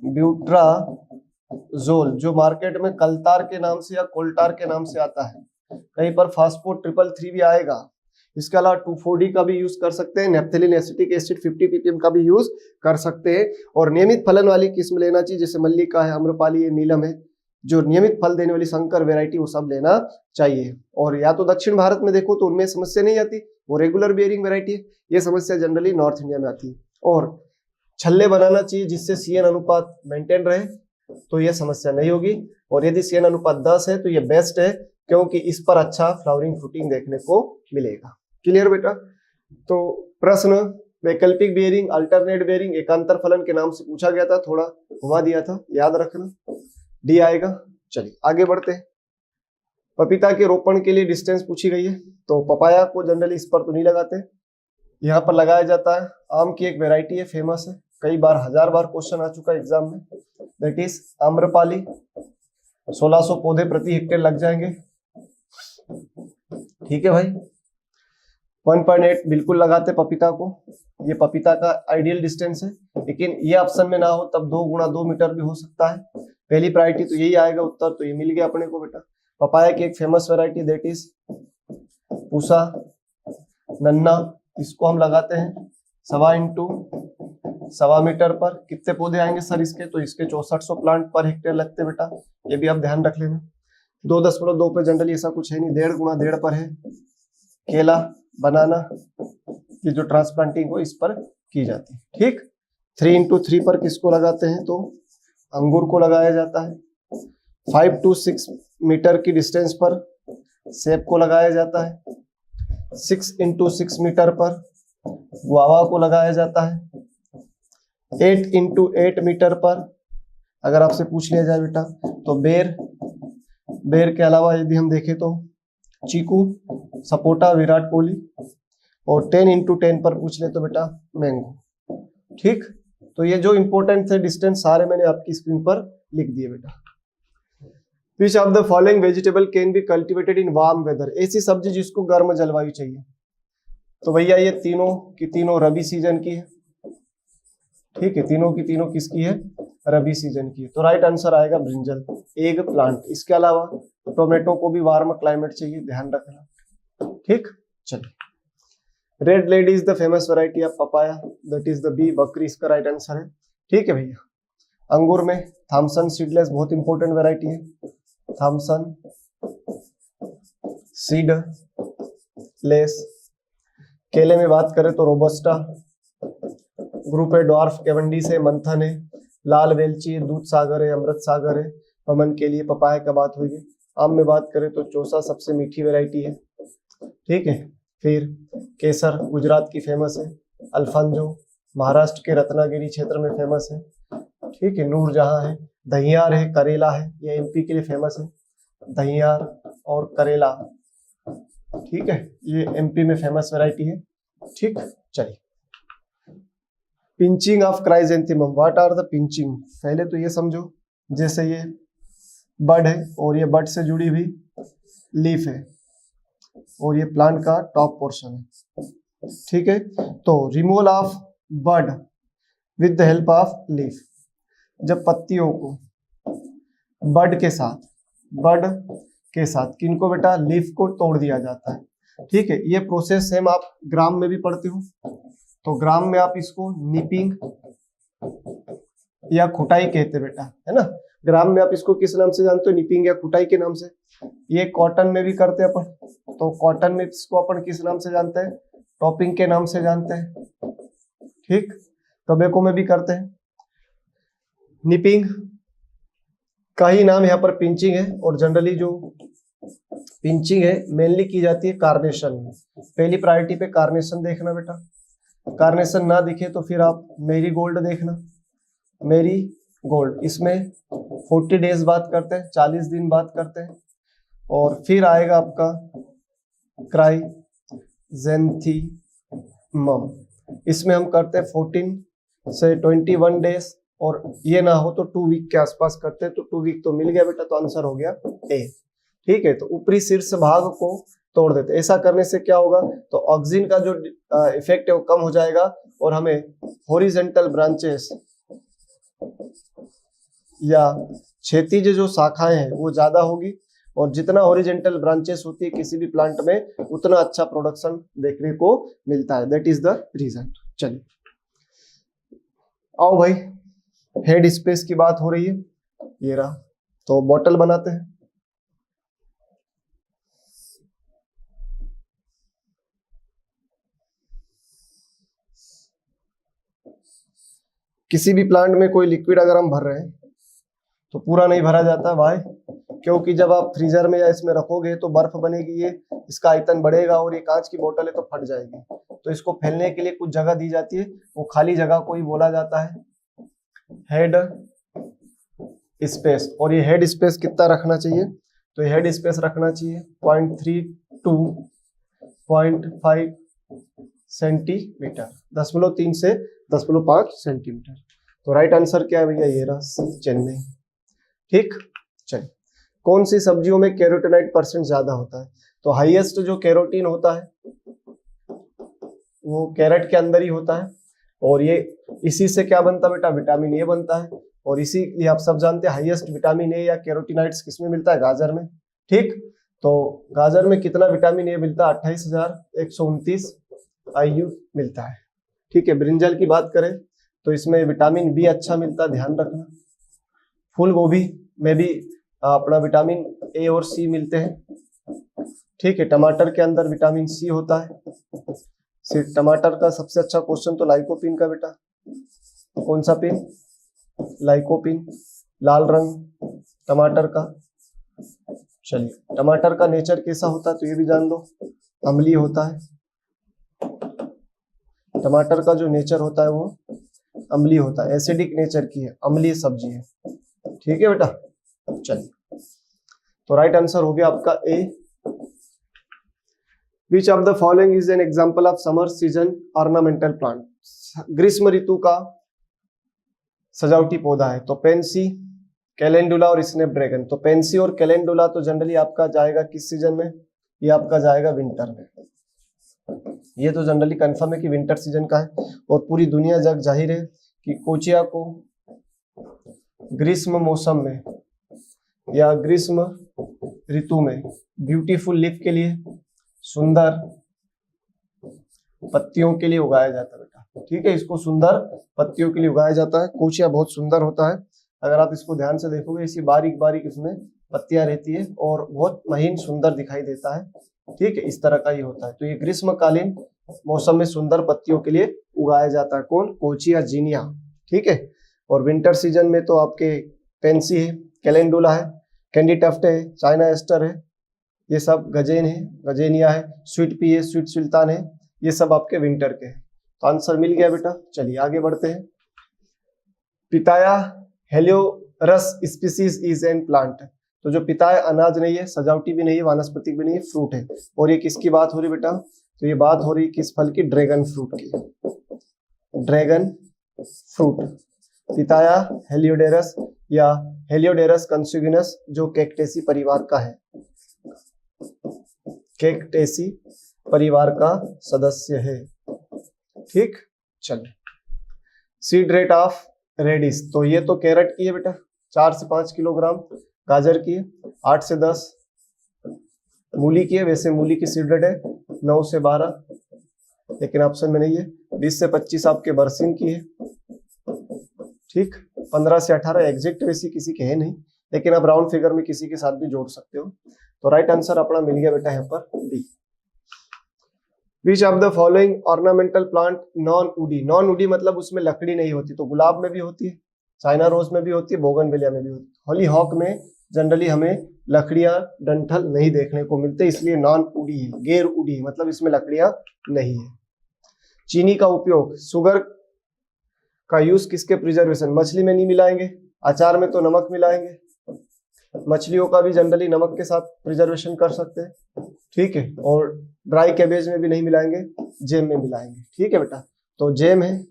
ब्यूट्राजोल जो मार्केट में कलतार के नाम से या कोल्टार के नाम से आता है, कहीं पर फास्फो 333 भी आएगा। इसके अलावा 2,4-D का भी यूज कर सकते हैं, नेप्थेलिन एसिटिक एसिड 50 ppm का भी यूज कर सकते हैं। और नियमित फलन वाली किस्म लेना चाहिए, जैसे मल्लिका है, आम्रपाली है, नीलम है, जो नियमित फल देने वाली संकर वैरायटी वो सब लेना चाहिए। और या तो दक्षिण भारत में देखो तो उनमें समस्या नहीं आती, वो रेगुलर बेयरिंग वैरायटी है। ये समस्या जनरली नॉर्थ इंडिया में आती है। और छल्ले बनाना चाहिए जिससे CN अनुपात मेंटेन रहे, तो ये समस्या नहीं होगी। और यदि CN अनुपात 10 है तो ये बेस्ट है, क्योंकि इस पर अच्छा फ्लावरिंग फ्रूटिंग देखने को मिलेगा। क्लियर बेटा? तो प्रश्न वैकल्पिक बेयरिंग, अल्टरनेट बेयरिंग, एकांतर फलन के नाम से पूछा गया था, थोड़ा घुमा दिया था, याद रखना। डी आएगा। चलिए आगे बढ़ते हैं। पपीता के रोपण के लिए डिस्टेंस पूछी गई है, तो पपाया को जनरली इस पर तो नहीं लगाते, यहाँ पर लगाया जाता है। आम की एक वेराइटी है, फेमस है, कई बार 1000 बार क्वेश्चन आ चुका है एग्जाम में, दैट इज आम्रपाली। 1600 पौधे प्रति हेक्टेयर लग जाएंगे। ठीक है भाई। 1.8 बिल्कुल लगाते पपीता को, ये पपीता का आइडियल डिस्टेंस है, लेकिन ये ऑप्शन में ना हो तब 2 × 2 मीटर भी हो सकता है। पहली प्रायोरिटी तो यही आएगा उत्तर, तो ये मिल गया अपने को बेटा। पपाया की एक famous variety that is Pusa नन्ना, इसको हम लगाते हैं 1.25 मीटर पर। कितने पौधे आएंगे सर इसके, तो इसके 6400 प्लांट पर हेक्टेयर लगते बेटा, ये भी आप ध्यान रख लेना। 2.2 पे जनरली ऐसा कुछ है नहीं, 1.5 × 1.5 पर है। केला, बनाना, ये जो ट्रांसप्लांटिंग हो इस पर की जाती है। ठीक। 3 × 3 पर किसको लगाते हैं, तो अंगूर को लगाया जाता है। 5 to 6 मीटर की डिस्टेंस पर सेब को लगाया जाता है। 6 × 6 मीटर पर गुआवा को लगाया जाता है। 8 × 8 मीटर पर अगर आपसे पूछ लिया जाए बेटा तो बेर के अलावा यदि हम देखें तो चीकू, सपोटा, विराट कोहली। और 10 × 10 पर पूछ ले तो बेटा मैंगो। ठीक। तो ये जो इंपॉर्टेंट थे डिस्टेंस सारे मैंने आपकी स्क्रीन पर लिख दिए बेटा। Which of the following vegetable can be cultivated in warm weather? ऐसी सब्जी जिसको गर्म जलवायु चाहिए, तो भैया ये तीनों की तीनों रबी सीजन की है। ठीक है, तीनों की तीनों किसकी है, रबी सीजन की है। तो राइट आंसर आएगा ब्रिंजल, एग प्लांट। इसके अलावा टोमेटो को भी वार्म क्लाइमेट चाहिए, ध्यान रखना। ठीक। चलिए, red lady is the famous variety of papaya, that is the B बकरी, इसका राइट आंसर है। ठीक है भैया। अंगूर में थॉमसन सीडलेस बहुत इंपॉर्टेंट वैरायटी है, थॉमसन सीडलेस। केले में बात करें तो रोबस्टा ग्रुप है, डॉर्फ कैवेंडिश है, मंथन है, लाल वेलची है, दूध सागर है, अमृत सागर है। पमन के लिए पपाया का बात हुई है। आम में बात करें तो चौसा सबसे मीठी वैरायटी है। ठीक है। फिर केसर गुजरात की फेमस है, अल्फांजो महाराष्ट्र के रत्नागिरी क्षेत्र में फेमस है। ठीक है। नूरजहां है, दहियार है, करेला है, ये एमपी के लिए फेमस है, दहियार और करेला। ठीक है, ये एमपी में फेमस वैरायटी है। ठीक। चलिए, pinching of chrysanthemum, what are the pinching. पहले तो ये समझो, जैसे ये बड है और ये बड से जुड़ी हुई लीफ है और ये प्लांट का टॉप पोर्शन है। ठीक है। तो removal of bud with the help of leaf, जब पत्तियों को बड के साथ किनको बेटा, लीफ को तोड़ दिया जाता है। ठीक है। ये प्रोसेस सेम आप ग्राम में भी पढ़ते हो, तो ग्राम में आप इसको निपिंग या खुटाई कहते बेटा, है ना। ग्राम में आप इसको किस नाम से जानते हो, निपिंग या खुटाई के नाम से। ये कॉटन में भी करते हैं अपन, तो कॉटन में इसको अपन किस नाम से जानते हैं, टॉपिंग के नाम से जानते हैं। ठीक। टोबैको में भी करते हैं। निपिंग का ही नाम यहाँ पर पिंचिंग है, और जनरली जो पिंचिंग है मेनली की जाती है कार्नेशन में। पहली प्रायोरिटी पे कार्नेशन देखना बेटा, कार्नेशन ना दिखे तो फिर आप मेरी गोल्ड देखना। मेरी गोल्ड, इसमें 40 डेज बात करते हैं, 40 दिन बात करते हैं। और फिर आएगा आपका क्राइजेंथेमम, इसमें हम करते हैं 14 से 21 डेज, और ये ना हो तो 2 वीक के आसपास करते हैं। तो 2 वीक तो मिल गया बेटा, तो आंसर हो गया ए। ठीक है। तो ऊपरी शीर्ष भाग को तोड़ देते, ऐसा करने से क्या होगा, तो ऑक्सीजन का जो इफेक्ट है वो कम हो जाएगा, और हमें हॉरिजॉन्टल ब्रांचेस या क्षैतिज जो शाखाएं हैं वो ज्यादा होगी, और जितना हॉरिजॉन्टल ब्रांचेस होती है किसी भी प्लांट में उतना अच्छा प्रोडक्शन देखने को मिलता है, दैट इज द रीजन। चलिए आओ भाई, हेड स्पेस की बात हो रही है, ये रहा। तो बॉटल बनाते हैं। किसी भी प्लांट में कोई लिक्विड अगर हम भर रहे हैं तो पूरा नहीं भरा जाता। वाई? क्योंकि जब आप फ्रीजर में या इसमें रखोगे तो बर्फ बनेगी, ये इसका आयतन बढ़ेगा और ये कांच की बोतल है तो फट जाएगी। तो इसको फैलने के लिए कुछ जगह दी जाती है, वो खाली जगह को ही बोला जाता है हेड स्पेस। और ये हेड स्पेस कितना रखना चाहिए? तो ये हेड स्पेस रखना चाहिए 0.3 to 0.5 सेंटीमीटर, 0.3 से 0.5 सेंटीमीटर। तो राइट आंसर क्या है भैया? ये रहा सी, चेन्नई। ठीक, चलिए कौन सी सब्जियों में कैरोटीनॉइड परसेंट ज्यादा होता है? तो हाईएस्ट जो कैरोटीन होता है वो कैरेट के अंदर ही होता है, और ये इसी से क्या बनता है बेटा? विटामिन ए बनता है। और इसी ये आप सब जानते हैं हाईएस्ट विटामिन ए या कैरोटीनॉइड्स किसमें मिलता है? गाजर में। ठीक, तो गाजर में कितना विटामिन ए मिलता है? 28,129 IU मिलता है। ठीक है, ब्रिंजल की बात करें तो इसमें विटामिन बी अच्छा मिलता है, ध्यान रखना। फूल गोभी में भी अपना विटामिन ए और सी मिलते हैं। ठीक है, टमाटर के अंदर विटामिन सी होता है। सिर्फ टमाटर का सबसे अच्छा क्वेश्चन तो लाइकोपिन का बेटा, कौन सा पिन? लाइकोपिन, लाल रंग टमाटर का। चलिए टमाटर का नेचर कैसा होता है तो ये भी जान लो, अम्लीय होता है। टमाटर का जो नेचर होता है वो अम्लीय होता है, एसिडिक नेचर की है, अम्लीय सब्जी है। ठीक है बेटा, चलिए तो राइट आंसर हो गया आपका A. Which of the following is an example of summer season ornamental plant? ग्रीष्म ऋतु का सजावटी पौधा है तो पेंसी, कैलेंडुला और स्नैपड्रैगन। तो पेंसी और कैलेंडुला तो जनरली आपका जाएगा किस सीजन में? ये आपका जाएगा विंटर में। ये तो जनरली कंफर्म है कि विंटर सीजन का है। और पूरी दुनिया जग जाहिर है कि कोचिया को ग्रीष्म मौसम में या ग्रीष्म ऋतु में ब्यूटीफुल लीफ के लिए, सुंदर पत्तियों के लिए उगाया जाता है बेटा। ठीक है, इसको सुंदर पत्तियों के लिए उगाया जाता है। कोचिया बहुत सुंदर होता है, अगर आप इसको ध्यान से देखोगे इसी बारीक बारीक इसमें पत्तियां रहती है और बहुत महीन सुंदर दिखाई देता है। ठीक है, इस तरह का ही होता है। तो ये ग्रीष्मकालीन मौसम में सुंदर पत्तियों के लिए उगाया जाता है। कौन? कोचिया जीनिया। ठीक है, और विंटर सीजन में तो आपके पेंसी है, कैलेंडुला है, कैंडी टफ्ट है, चाइना एस्टर है, ये सब गजेन है, गजेनिया है, स्वीट पी है, स्वीट सुल्तान है, ये सब आपके विंटर के हैं। तो आंसर मिल गया बेटा। चलिए आगे बढ़ते हैं। Pitaya Hylocereus species is an plant. तो जो पिताया अनाज नहीं है, सजावटी भी नहीं है, वानस्पतिक भी नहीं है, फ्रूट है। और ये किसकी बात हो रही बेटा? तो ये बात हो रही किस फल की? ड्रैगन फ्रूट की। ड्रैगन फ्रूट, पिताया हेलियोडेरस या हेलियोडेरस कंसुगिनस, जो कैक्टेसी परिवार का है, कैक्टेसी परिवार का सदस्य है। ठीक, चलिए सीड रेट ऑफ रेडिस। तो ये तो कैरेट की है बेटा, 4 से 5 किलोग्राम, गाजर की है 8 से 10, मूली की है, वैसे मूली की सीड रेट है 9 से 12, लेकिन ऑप्शन में नहीं है। 20 से 25 आपके बरसीन की है। ठीक, 15 से 18 एग्जैक्ट वैसी किसी के है नहीं, लेकिन आप राउंड फिगर में किसी के साथ भी जोड़ सकते हो। तो राइट आंसर अपना मिल गया बेटा यहाँ पर D. Which of the following ornamental plant non woody? Non woody मतलब उसमें लकड़ी नहीं होती, तो गुलाब में भी होती है, चाइना रोज में भी होती है, बोगनविलिया में भी होती है। हॉलीहॉक में जनरली हमें लकड़ियां, डंठल नहीं देखने को मिलते, इसलिए नॉन वुडी है, गैर वुडी मतलब इसमें लकड़ियां नहीं है। चीनी का उपयोग, शुगर का यूज किसके प्रिजर्वेशन? मछली में नहीं मिलाएंगे, अचार में तो नमक मिलाएंगे, मछलियों का भी जनरली नमक के साथ प्रिजर्वेशन कर सकते हैं। ठीक है, और ड्राई कैबेज में भी नहीं मिलाएंगे, जेम में मिलाएंगे। ठीक है बेटा, तो जेम है,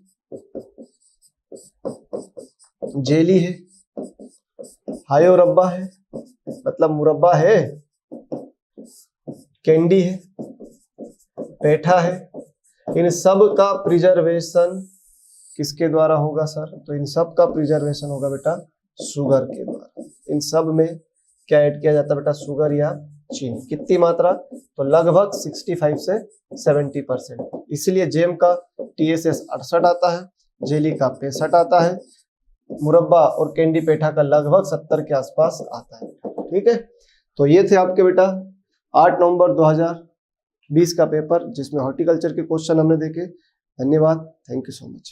जेली है, हायो रब्बा है मतलब मुरब्बा है, कैंडी है, पेठा है। इन सब का प्रिजर्वेशन किसके द्वारा होगा सर? तो इन सब का प्रिजर्वेशन होगा बेटा शुगर के द्वारा। इन सब में क्या ऐड किया जाता है बेटा? शुगर या चीनी। कितनी मात्रा? तो लगभग 65 से 70%। इसलिए जेम का TSS 68 आता है, जेली का 65 आता है, मुरब्बा और कैंडी पेठा का लगभग 70 के आसपास आता है। ठीक है, तो ये थे आपके बेटा 8 नवंबर 2020 का पेपर, जिसमें हॉर्टिकल्चर के क्वेश्चन हमने देखे। धन्यवाद, थैंक यू सो मच।